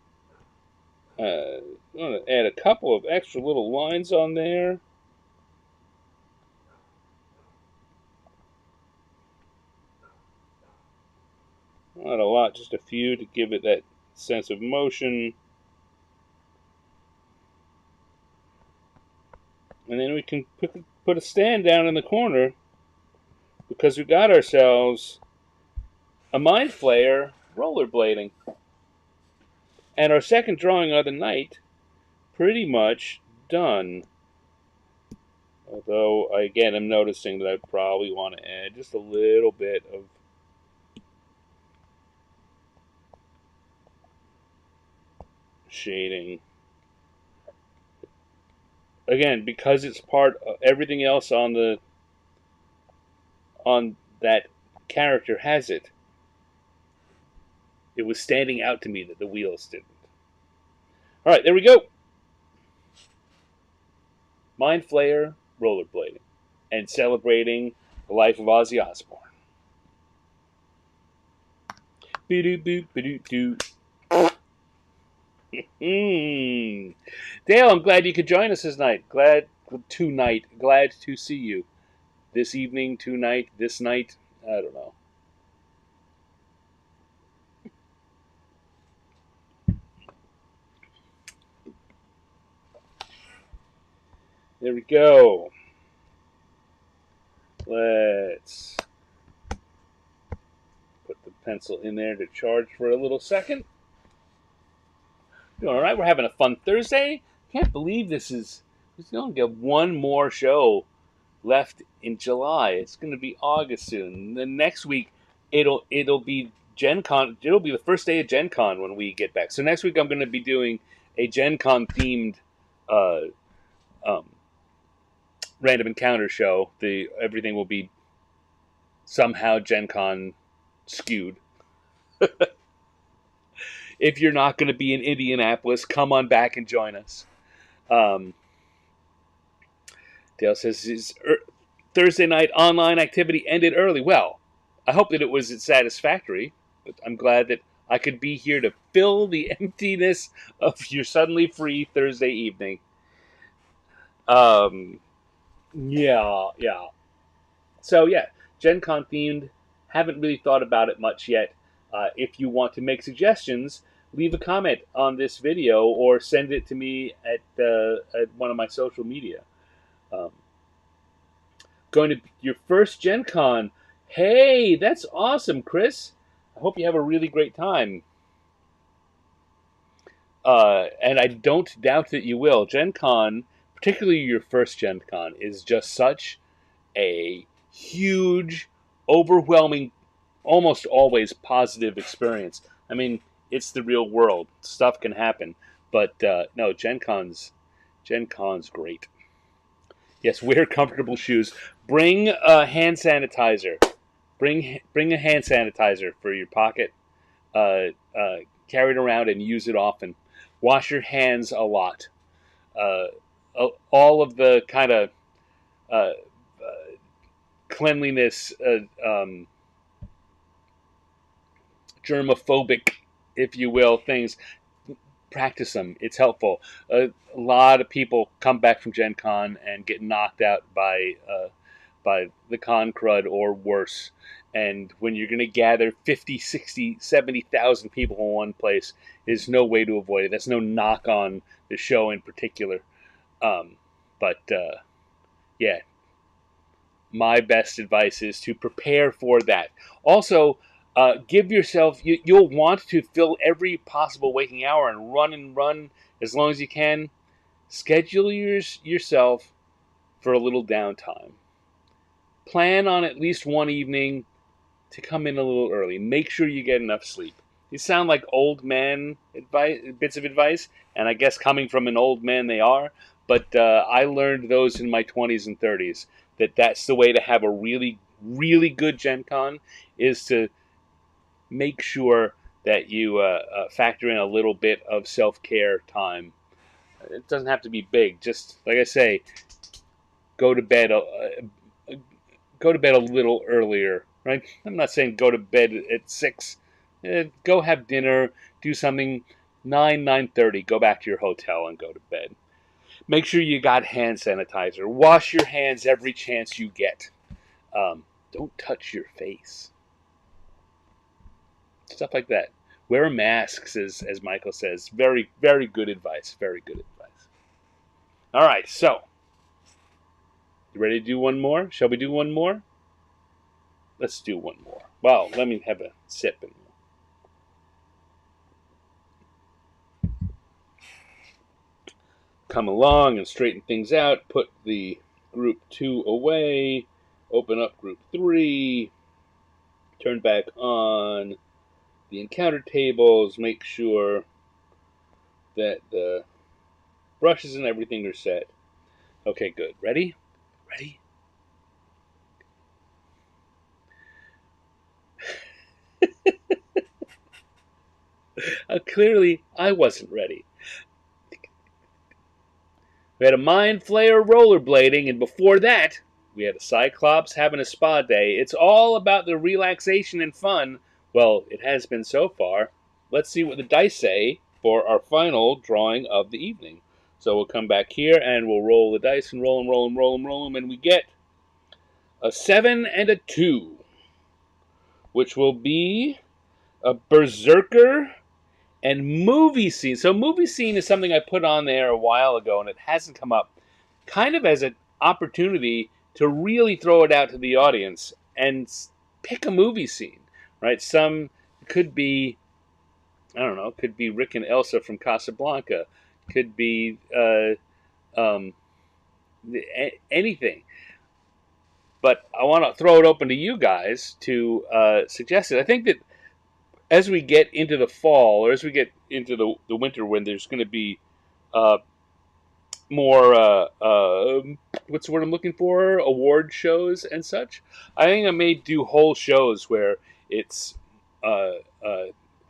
I'm going to add a couple of extra little lines on there. Not a lot, just a few to give it that sense of motion. And then we can put a stand down in the corner because we got ourselves a Mind Flayer rollerblading. And our second drawing of the night, pretty much done. Although, again, I'm noticing that I probably want to add just a little bit of shading. Again, because it's part of everything else on that character has it. It was standing out to me that the wheels didn't. All right, there we go. Mind Flayer rollerblading and celebrating the life of Ozzy Osbourne. Dale, I'm glad you could join us this night. Glad to see you. This evening, tonight, this night, I don't know. There we go. Let's put the pencil in there to charge for a little second. All right, we're having a fun Thursday. Can't believe we only got one more show left in July. It's going to be August soon. The next week, it'll be Gen Con. It'll be the first day of Gen Con when we get back. So next week, I'm going to be doing a Gen Con themed random encounter show. Everything will be somehow Gen Con skewed. If you're not going to be in Indianapolis, come on back and join us. Dale says his Thursday night online activity ended early. Well, I hope that it was satisfactory, but I'm glad that I could be here to fill the emptiness of your suddenly free Thursday evening. Yeah. So yeah, Gen Con themed. Haven't really thought about it much yet. If you want to make suggestions, leave a comment on this video or send it to me at one of my social media. Going to your first Gen Con. Hey, that's awesome, Chris. I hope you have a really great time. And I don't doubt that you will. Gen Con, particularly your first Gen Con, is just such a huge, overwhelming, almost always positive experience. I mean, it's the real world. Stuff can happen. But no, Gen Con's great. Yes, wear comfortable shoes. Bring a hand sanitizer. Bring a hand sanitizer for your pocket. Carry it around and use it often. Wash your hands a lot. Uh, all of the kind of cleanliness, germophobic, if you will, things. Practice them. It's helpful. A lot of people come back from Gen Con and get knocked out by the con crud or worse. And when you're going to gather 50, 60, 70,000 people in one place, there's no way to avoid it. That's no knock on the show in particular. But yeah, my best advice is to prepare for that. Also, give yourself, you'll want to fill every possible waking hour and run as long as you can. Schedule yourself for a little downtime. Plan on at least one evening to come in a little early. Make sure you get enough sleep. These sound like old man bits of advice, and I guess coming from an old man they are, but I learned those in my 20s and 30s, that's the way to have a really, really good Gen Con, is to make sure that you factor in a little bit of self-care time. It doesn't have to be big. Just, like I say, go to bed a little earlier, right? I'm not saying go to bed at 6 Go have dinner, do something. 9:30. Go back to your hotel and go to bed. Make sure you got hand sanitizer. Wash your hands every chance you get. Don't touch your face. Stuff like that. Wear masks, as Michael says. Very, very good advice. Very good advice. All right, so you ready to do one more? Shall we do one more? Let's do one more. Well, let me have a sip. And come along and straighten things out. Put the group 2 away. Open up group 3. Turn back on the encounter tables. Make sure that the brushes and everything are set. Okay, good. Ready? Ready? Clearly, I wasn't ready. We had a Mind Flayer rollerblading, and before that, we had a Cyclops having a spa day. It's all about the relaxation and fun. Well, it has been so far. Let's see what the dice say for our final drawing of the evening. So we'll come back here and we'll roll the dice and roll them, roll them, roll them, roll them, and we get a 7 and a 2, which will be a Berserker and movie scene. So movie scene is something I put on there a while ago, and it hasn't come up. Kind of as an opportunity to really throw it out to the audience and pick a movie scene, right? Some could be, I don't know, could be Rick and Elsa from Casablanca, could be anything. But I want to throw it open to you guys to suggest it. I think that as we get into the fall, or as we get into the winter, when there's going to be more, what's the word I'm looking for? Award shows and such. I think I may do whole shows where it's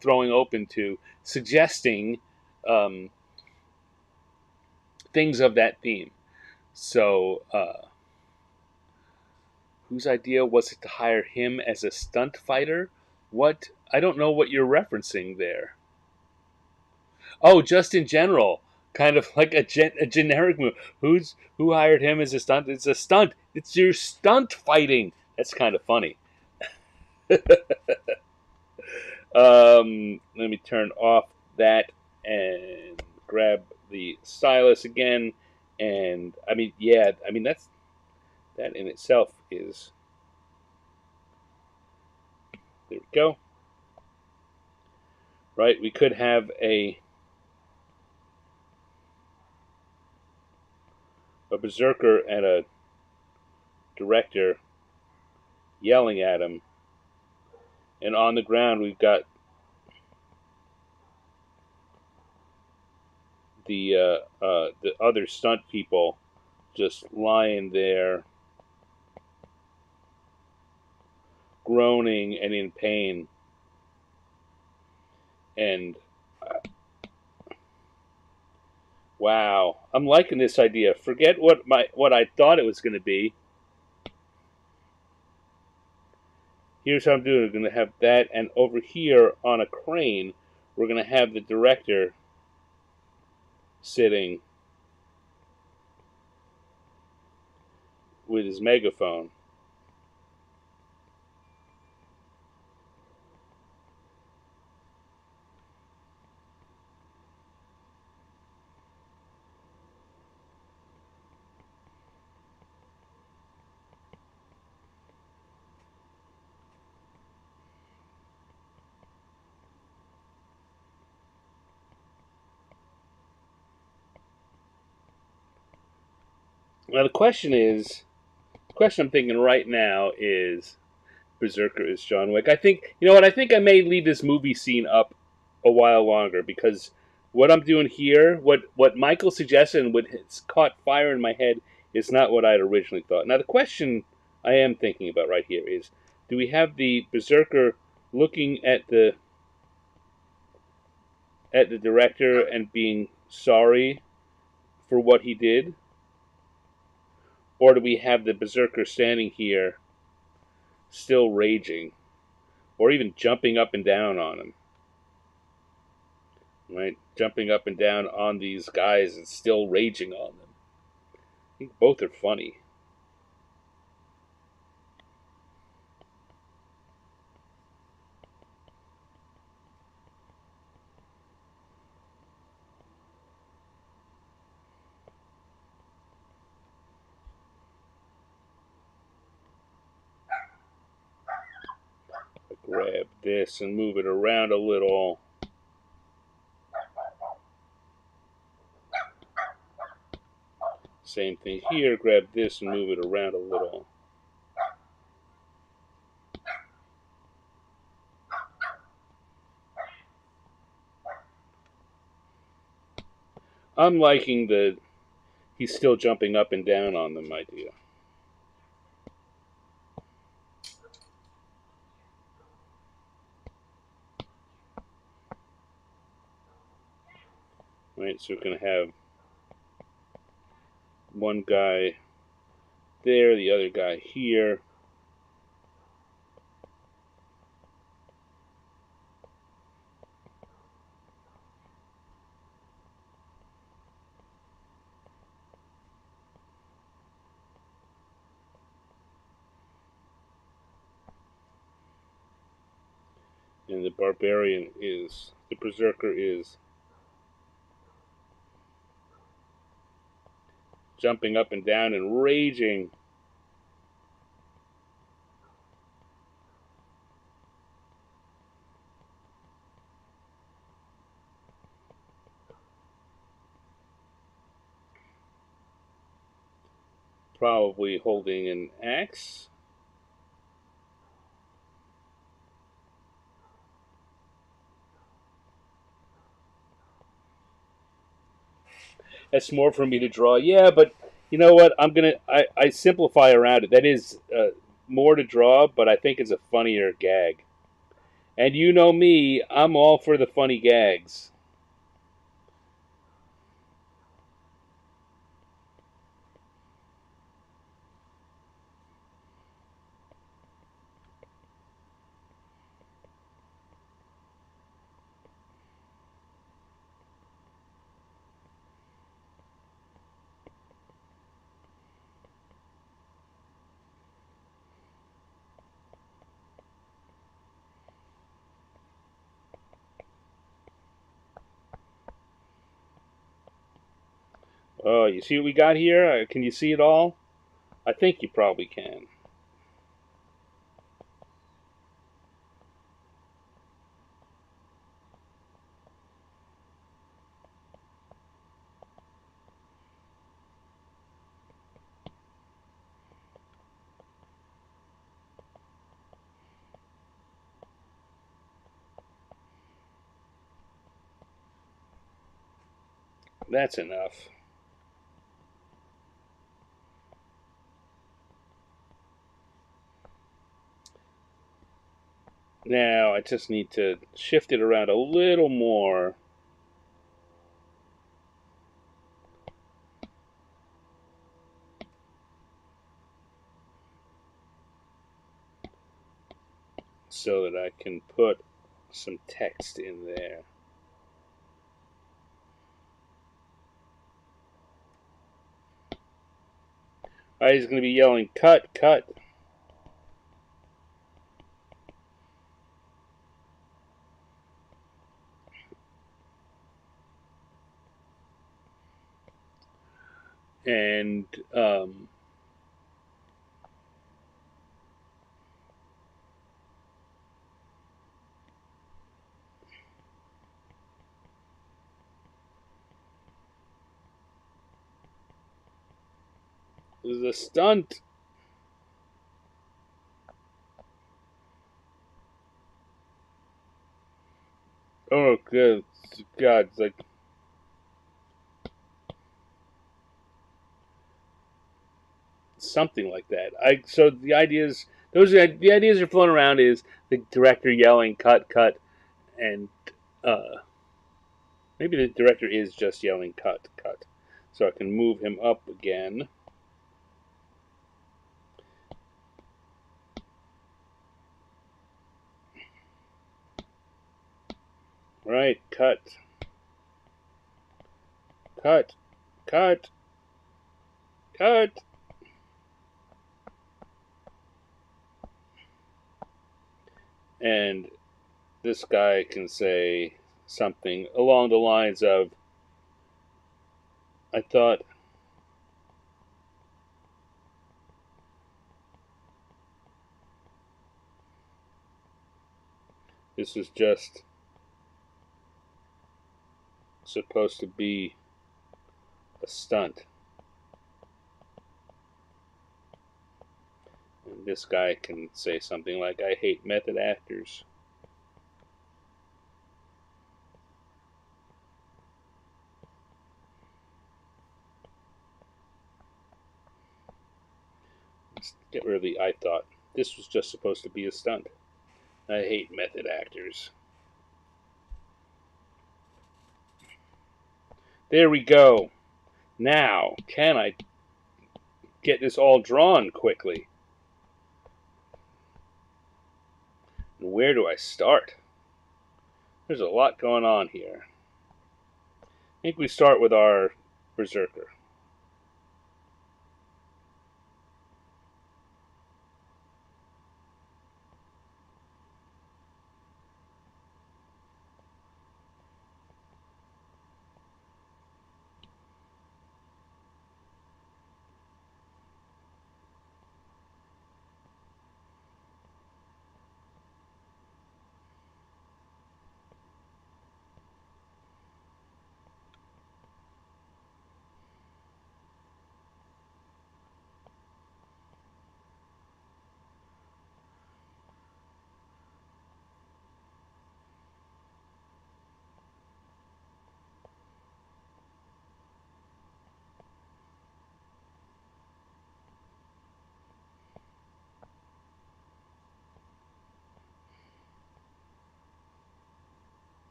throwing open to suggesting things of that theme. So, whose idea was it to hire him as a stunt fighter? What? I don't know what you're referencing there. Oh, just in general, kind of like a generic move. Who hired him as a stunt? It's a stunt. It's your stunt fighting. That's kind of funny. Let me turn off that and grab the stylus again. And I mean, yeah, I mean that in itself is. There we go. Right, we could have a berserker and a director yelling at him, and on the ground we've got the other stunt people just lying there, groaning and in pain. And wow, I'm liking this idea. Forget what I thought it was going to be. Here's how I'm doing it. We're going to have that, and over here on a crane, we're going to have the director sitting with his megaphone. Now the question I'm thinking right now is, Berserker is John Wick. I think, you know what, I think I may leave this movie scene up a while longer, because what I'm doing here, what Michael suggested and what has caught fire in my head is not what I had originally thought. Now the question I am thinking about right here is, do we have the Berserker looking at the director and being sorry for what he did? Or do we have the Berserker standing here still raging? or even jumping up and down on him. Right? Jumping up and down on these guys and still raging on them. I think both are funny. Grab this and move it around a little. Same thing here. Grab this and move it around a little. I'm liking the he's still jumping up and down on them idea. Right, so we're going to have one guy there, the other guy here. And the barbarian is, the berserker is jumping up and down and raging. Probably holding an axe. That's more for me to draw. Yeah, but you know what? I simplify around it. That is more to draw, but I think it's a funnier gag. And you know me, I'm all for the funny gags. Oh, you see what we got here? Can you see it all? I think you probably can. That's enough. Now I just need to shift it around a little more. So that I can put some text in there. Alright, he's going to be yelling, cut, cut. And this is a stunt. Oh, good God! It's like something like that. So the ideas, the ideas are flown around is the director yelling, cut, cut, and maybe the director is just yelling, cut, cut. So I can move him up again. Alright, cut. Cut. Cut. Cut. And this guy can say something along the lines of, I thought this was just supposed to be a stunt. And this guy can say something like, I hate method actors. Let's get rid of the I thought. This was just supposed to be a stunt. I hate method actors. There we go. Now, can I get this all drawn quickly? And where do I start? There's a lot going on here. I think we start with our Berserker.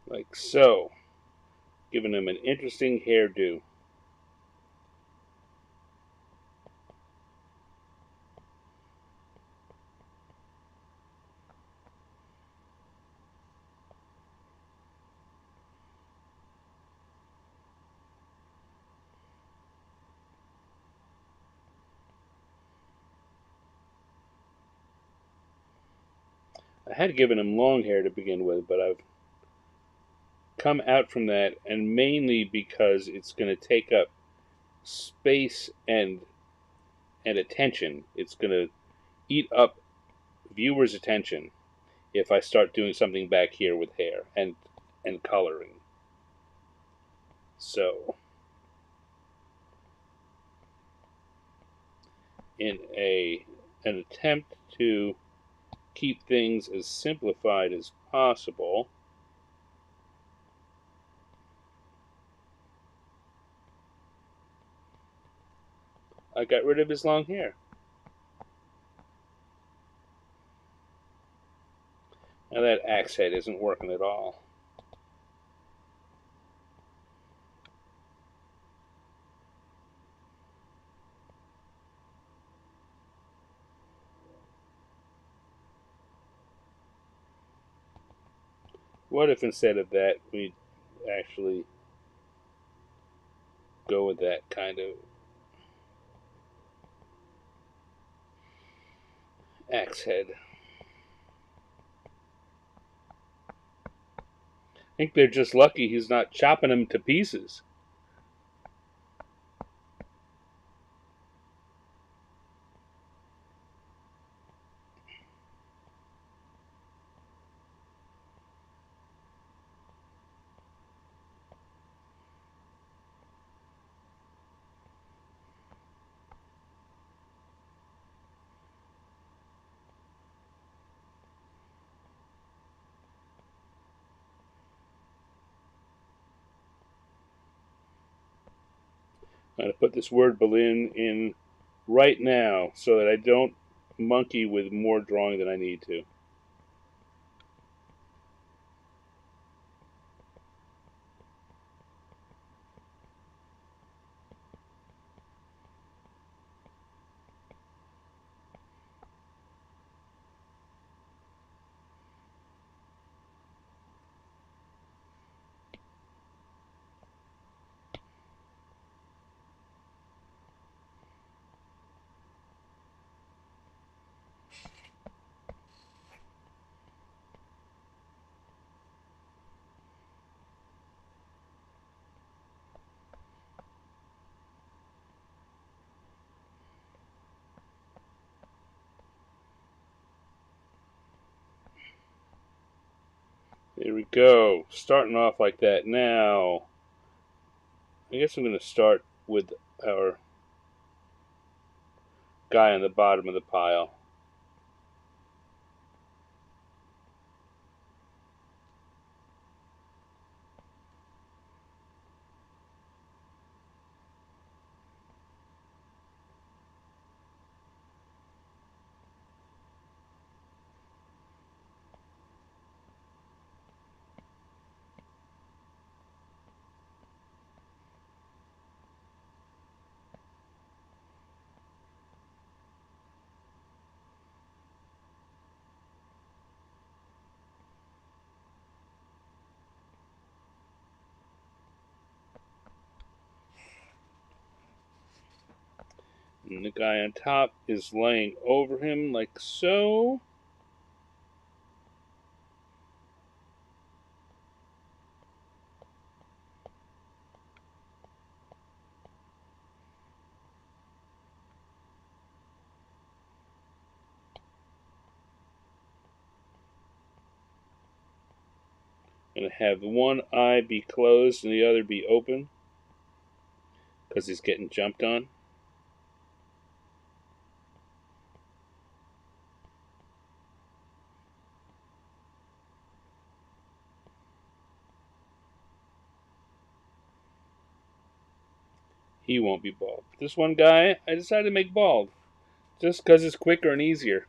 Like so. Giving him an interesting hairdo. I had given him long hair to begin with, but I've come out from that, and mainly because it's going to take up space and attention. It's going to eat up viewers' attention if I start doing something back here with hair and coloring. So, in an attempt to keep things as simplified as possible, I got rid of his long hair. Now that axe head isn't working at all. What if instead of that we actually go with that kind of axe head? I think they're just lucky he's not chopping them to pieces. I'm going to put this word balloon in right now so that I don't monkey with more drawing than I need to. There we go. Starting off like that. Now, I guess I'm going to start with our guy on the bottom of the pile. And the guy on top is laying over him like so. I'm going to have one eye be closed and the other be open because he's getting jumped on. He won't be bald. This one guy, I decided to make bald just because it's quicker and easier.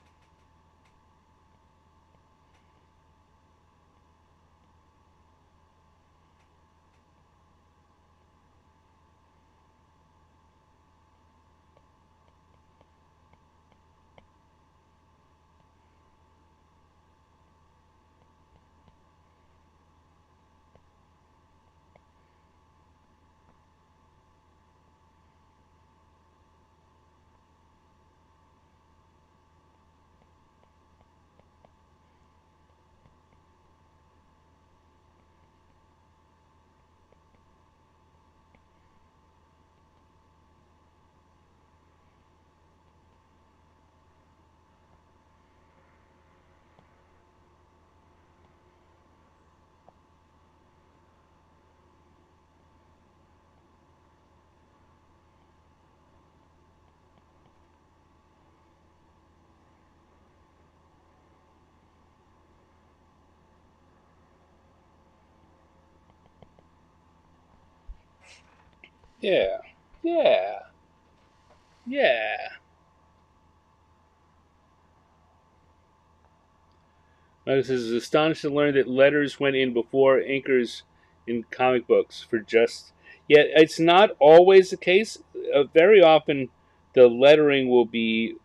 Yeah, yeah, yeah. This is astonished to learn that letters went in before inkers in comic books for just. Yet it's not always the case. Very often, the lettering will be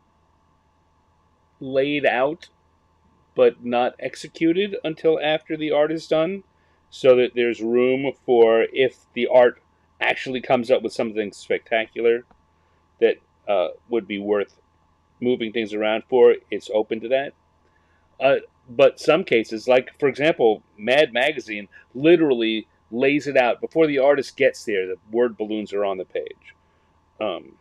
laid out but not executed until after the art is done, so that there's room for if the art actually comes up with something spectacular that would be worth moving things around for, it's open to that. Uh, but some cases, like for example, Mad Magazine literally lays it out before the artist gets there. The word balloons are on the page. Um,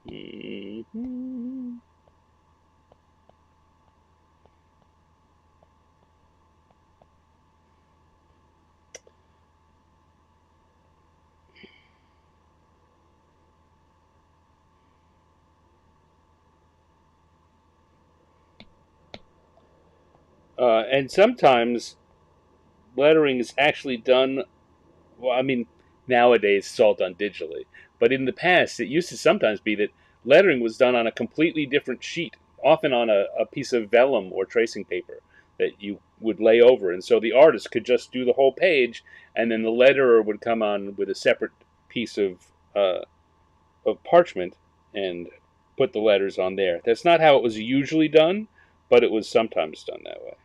mhm. And sometimes lettering is actually done. Well, I mean, nowadays it's all done digitally, but in the past it used to sometimes be that lettering was done on a completely different sheet, often on a piece of vellum or tracing paper that you would lay over, and so the artist could just do the whole page, and then the letterer would come on with a separate piece of parchment and put the letters on there. That's not how it was usually done, but it was sometimes done that way.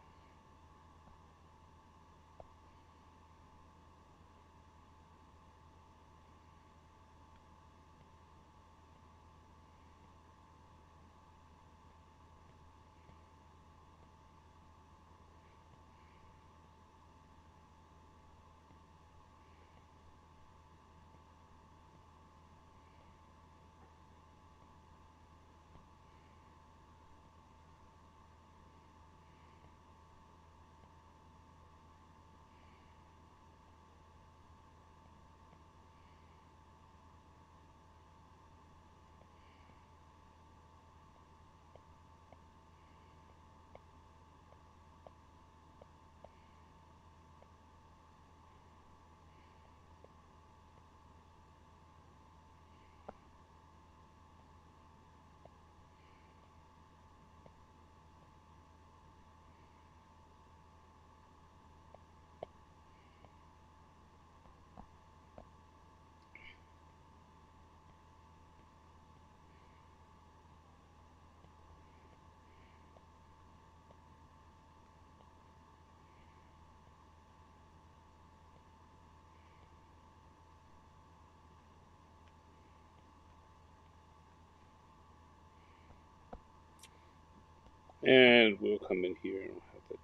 And we'll come in here and we'll have to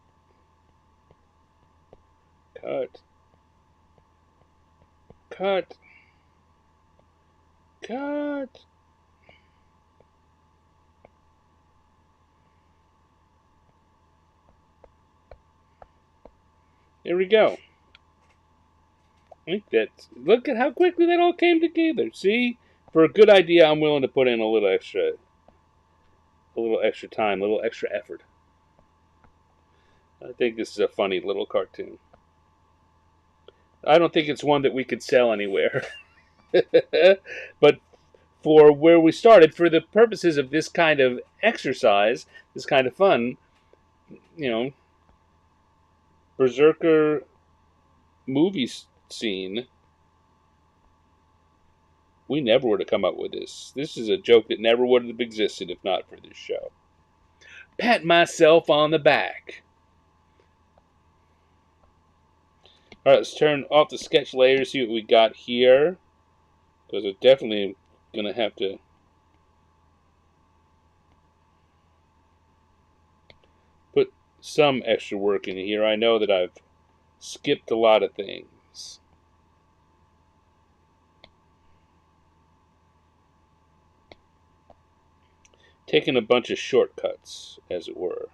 cut, cut, cut. There we go. I think that. Look at how quickly that all came together. See, for a good idea, I'm willing to put in a little extra time, a little extra effort. I think this is a funny little cartoon. I don't think it's one that we could sell anywhere. But for where we started, for the purposes of this kind of exercise, this kind of fun, you know, Berserker movie scene, we never would have come up with this. This is a joke that never would have existed if not for this show. Pat myself on the back. Alright, let's turn off the sketch layer, see what we got here. Because we're definitely going to have to put some extra work in here. I know that I've skipped a lot of things. Taking a bunch of shortcuts, as it were.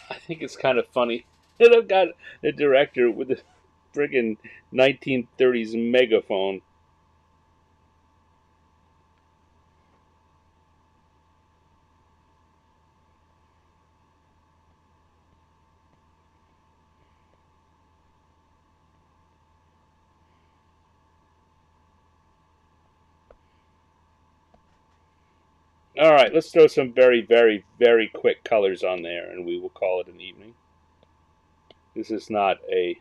I think it's kind of funny that I've got a director with a friggin' 1930s megaphone. Alright, let's throw some very, very, very quick colors on there and we will call it an evening. This is not a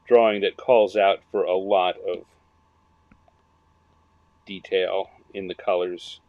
drawing that calls out for a lot of detail in the colors.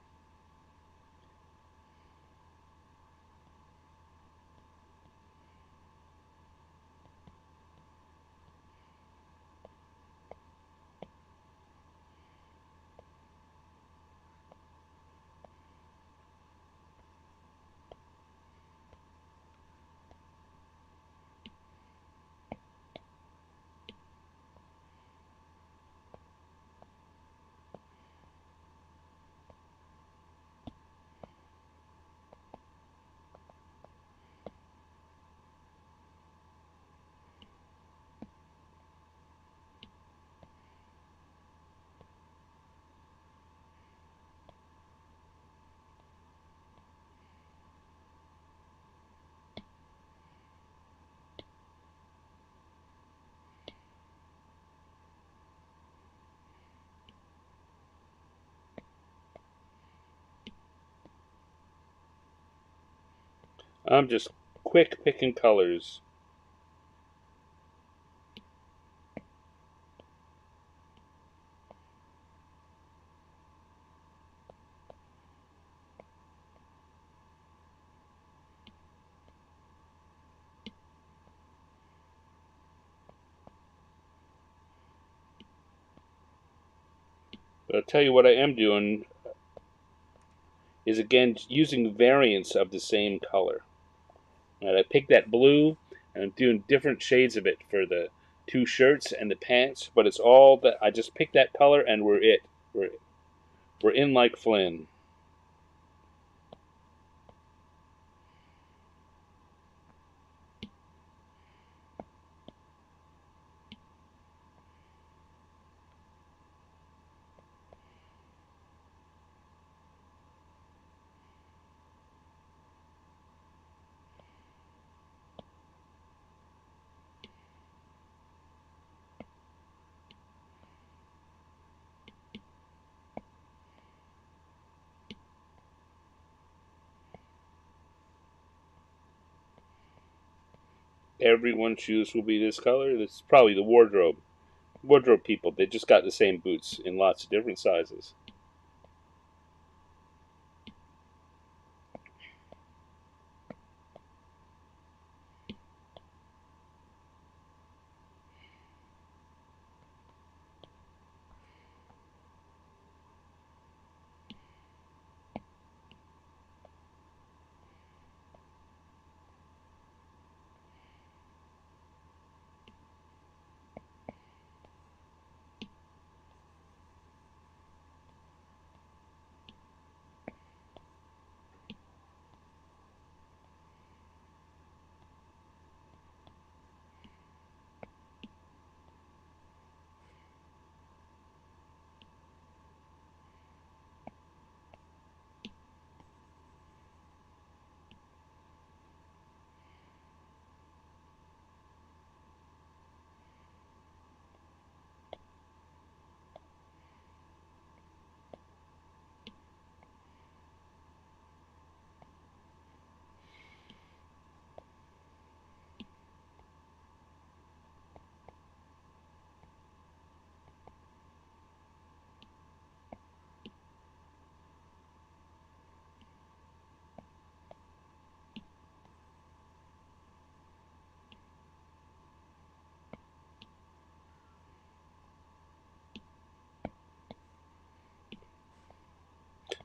I'm just quick picking colors. But I'll tell you what I am doing is again using variants of the same color. And I picked that blue and I'm doing different shades of it for the two shirts and the pants, but it's all that I just picked that color and we're it. We're in like Flynn. everyone's shoes will be this color. This is probably the wardrobe. Wardrobe people. They just got the same boots in lots of different sizes.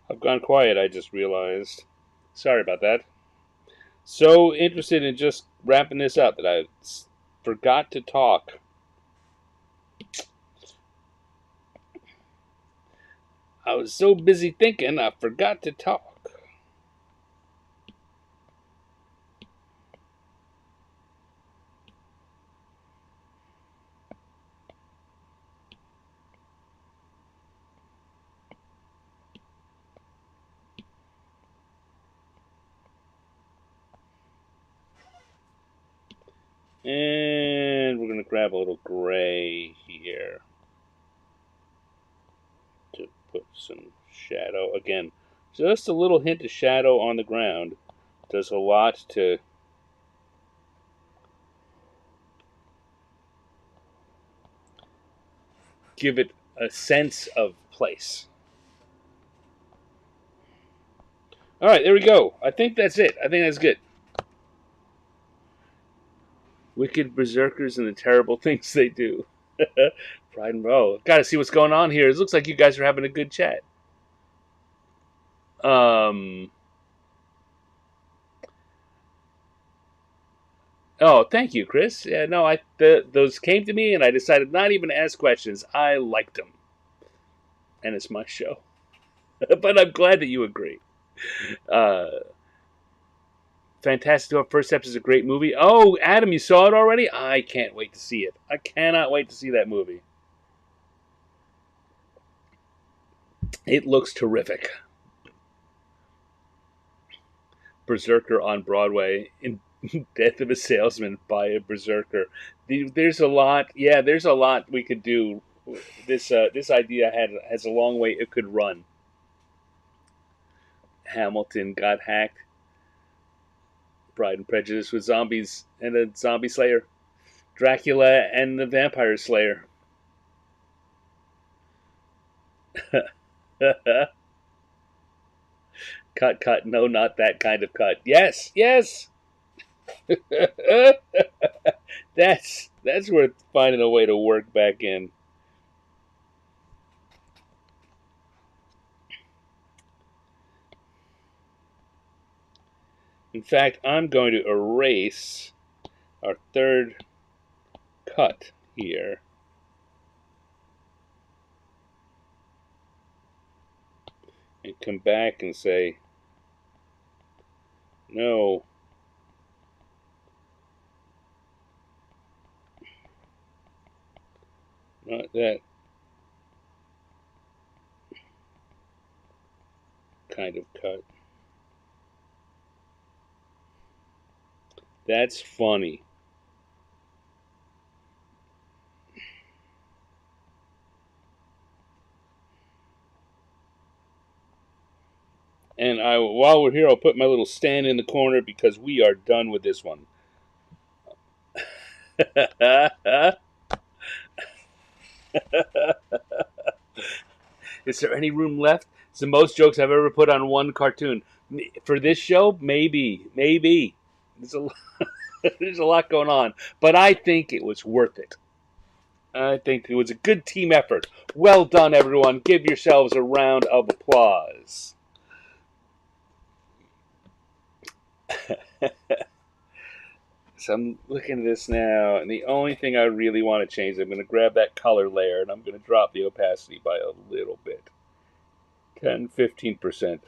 I've gone quiet, I just realized. Sorry about that. So interested in just wrapping this up that I forgot to talk. I was so busy thinking, I forgot to talk. And we're going to grab a little gray here to put some shadow. Again, just a little hint of shadow on the ground does a lot to give it a sense of place. All right, there we go. I think that's it. I think that's good. Wicked berserkers and the terrible things they do. Pride and Row. Gotta see what's going on here. It looks like you guys are having a good chat. Oh, thank you, Chris. Yeah, no, those came to me, and I decided not even to ask questions. I liked them, and it's my show. But I'm glad that you agree. Uh, Fantastic Four first episode is a great movie. Oh, Adam, you saw it already? I can't wait to see it. I cannot wait to see that movie. It looks terrific. Berserker on Broadway in Death of a Salesman by a Berserker. There's a lot. Yeah, there's a lot we could do. This idea has a long way it could run. Hamilton got hacked. Pride and Prejudice with zombies and a zombie slayer. Dracula and the vampire slayer. Cut. No, not that kind of cut. Yes. That's worth finding a way to work back in. In fact, I'm going to erase our third cut here. And come back and say, no. Not that kind of cut. That's funny. And while we're here, I'll put my little stand in the corner because we are done with this one. Is there any room left? It's the most jokes I've ever put on one cartoon. For this show, maybe. There's a, there's a lot going on. But I think it was worth it. I think it was a good team effort. Well done, everyone. Give yourselves a round of applause. So I'm looking at this now, and the only thing I really want to change, I'm going to grab that color layer, and I'm going to drop the opacity by a little bit. 10, 15%.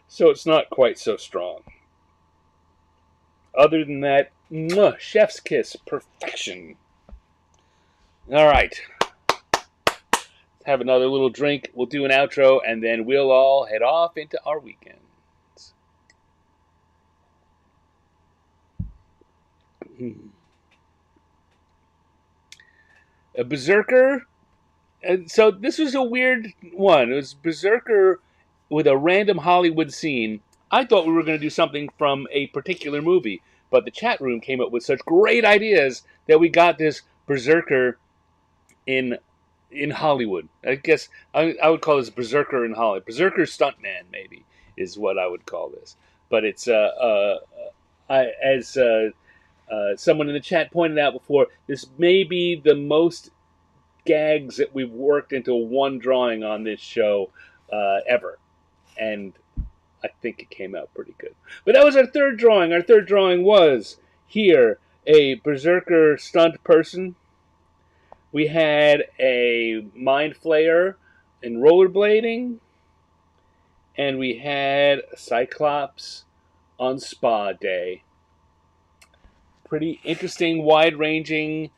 So it's not quite so strong. Other than that, chef's kiss, perfection. All right. Let's have another little drink. We'll do an outro, and then we'll all head off into our weekends. A Berserker. So this was a weird one. It was Berserker with a random Hollywood scene. I thought we were going to do something from a particular movie, but the chat room came up with such great ideas that we got this Berserker in Hollywood. I guess I would call this Berserker in Hollywood. Berserker stuntman, maybe, is what I would call this. But it's as someone in the chat pointed out before, this may be the most gags that we've worked into one drawing on this show ever, and I think it came out pretty good. But that was our third drawing. Our third drawing was here a Berserker stunt person. We had a Mind Flayer in rollerblading, and we had a Cyclops on Spa Day. Pretty interesting, wide-ranging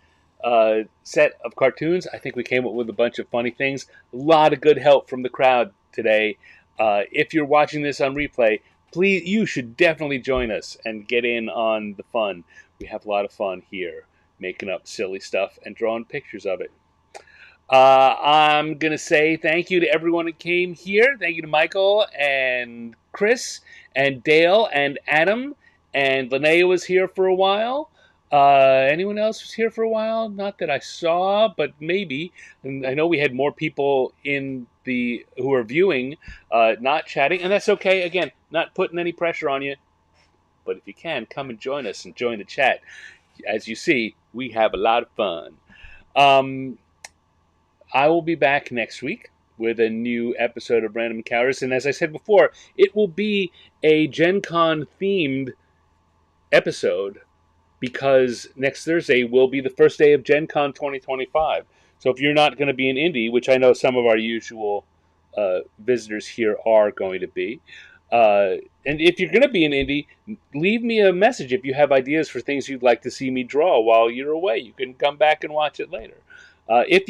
set of cartoons. I think we came up with a bunch of funny things. A lot of good help from the crowd today. If you're watching this on replay, please, you should definitely join us and get in on the fun. We have a lot of fun here, making up silly stuff and drawing pictures of it. I'm going to say thank you to everyone who came here. Thank you to Michael and Chris and Dale and Adam. And Linnea was here for a while. Anyone else was here for a while? Not that I saw, but maybe. And I know we had more people who are viewing, not chatting, and that's okay. Again, not putting any pressure on you. But if you can, come and join us and join the chat. As you see, we have a lot of fun. I will be back next week with a new episode of Random Encounters, and as I said before, it will be a Gen Con themed episode, because next Thursday will be the first day of Gen Con 2025. So if you're not going to be in Indy, which I know some of our usual visitors here are going to be, and if you're going to be in Indy, leave me a message if you have ideas for things you'd like to see me draw while you're away. You can come back and watch it later. Even if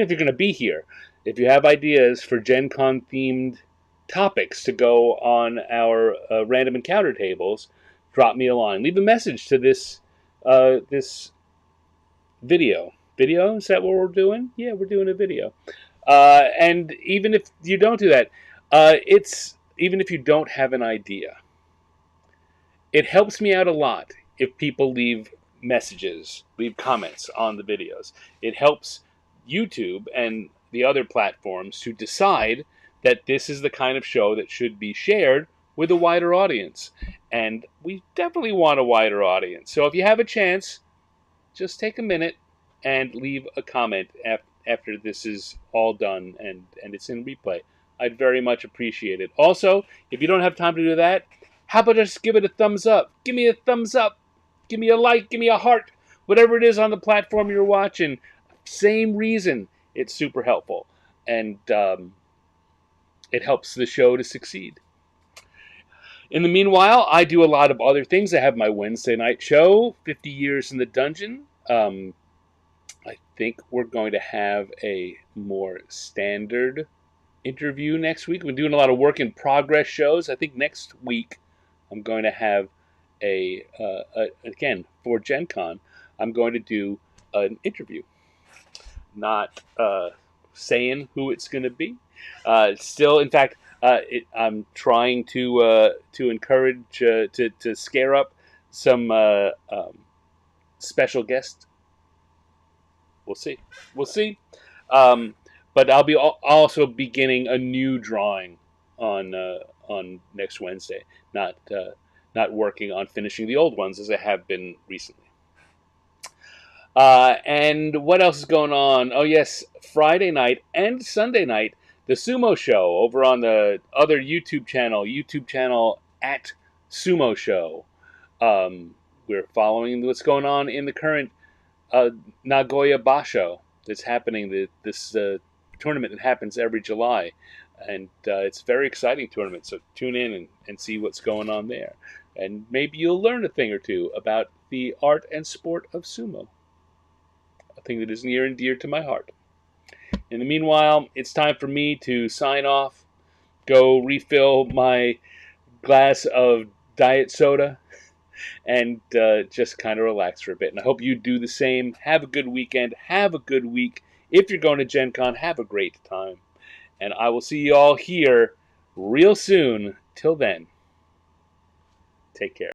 you're going to be here, if you have ideas for Gen Con themed topics to go on our random encounter tables, drop me a line. Leave a message to this video. Video? Is that what we're doing? Yeah, we're doing a video. And even if you don't do that, even if you don't have an idea, it helps me out a lot if people leave messages, leave comments on the videos. It helps YouTube and the other platforms to decide that this is the kind of show that should be shared with a wider audience. And we definitely want a wider audience. So if you have a chance, just take a minute and leave a comment after this is all done and it's in replay. I'd very much appreciate it. Also, if you don't have time to do that, how about just give it a thumbs up? Give me a thumbs up. Give me a like. Give me a heart. Whatever it is on the platform you're watching. Same reason. It's super helpful. And it helps the show to succeed. In the meanwhile, I do a lot of other things. I have my Wednesday night show, 50 Years in the Dungeon. I think we're going to have a more standard interview next week. We're doing a lot of work in progress shows. I think next week I'm going to have again, for Gen Con, I'm going to do an interview. Not saying who it's going to be. Still, in fact, I'm trying to encourage, to scare up some special guest. We'll see. We'll see. Um, but I'll be also beginning a new drawing on next Wednesday. Not working on finishing the old ones as I have been recently. And what else is going on? Oh yes, Friday night and Sunday night, the Sumo Show over on the other YouTube channel at Sumo Show. We're following what's going on in the current Nagoya Basho that's happening. This tournament that happens every July, and it's a very exciting tournament. So tune in and see what's going on there, and maybe you'll learn a thing or two about the art and sport of sumo, a thing that is near and dear to my heart. In the meanwhile, it's time for me to sign off, go refill my glass of diet soda, and just kind of relax for a bit. And I hope you do the same. Have a good weekend. Have a good week. If you're going to Gen Con, have a great time. And I will see you all here real soon. Till then, take care.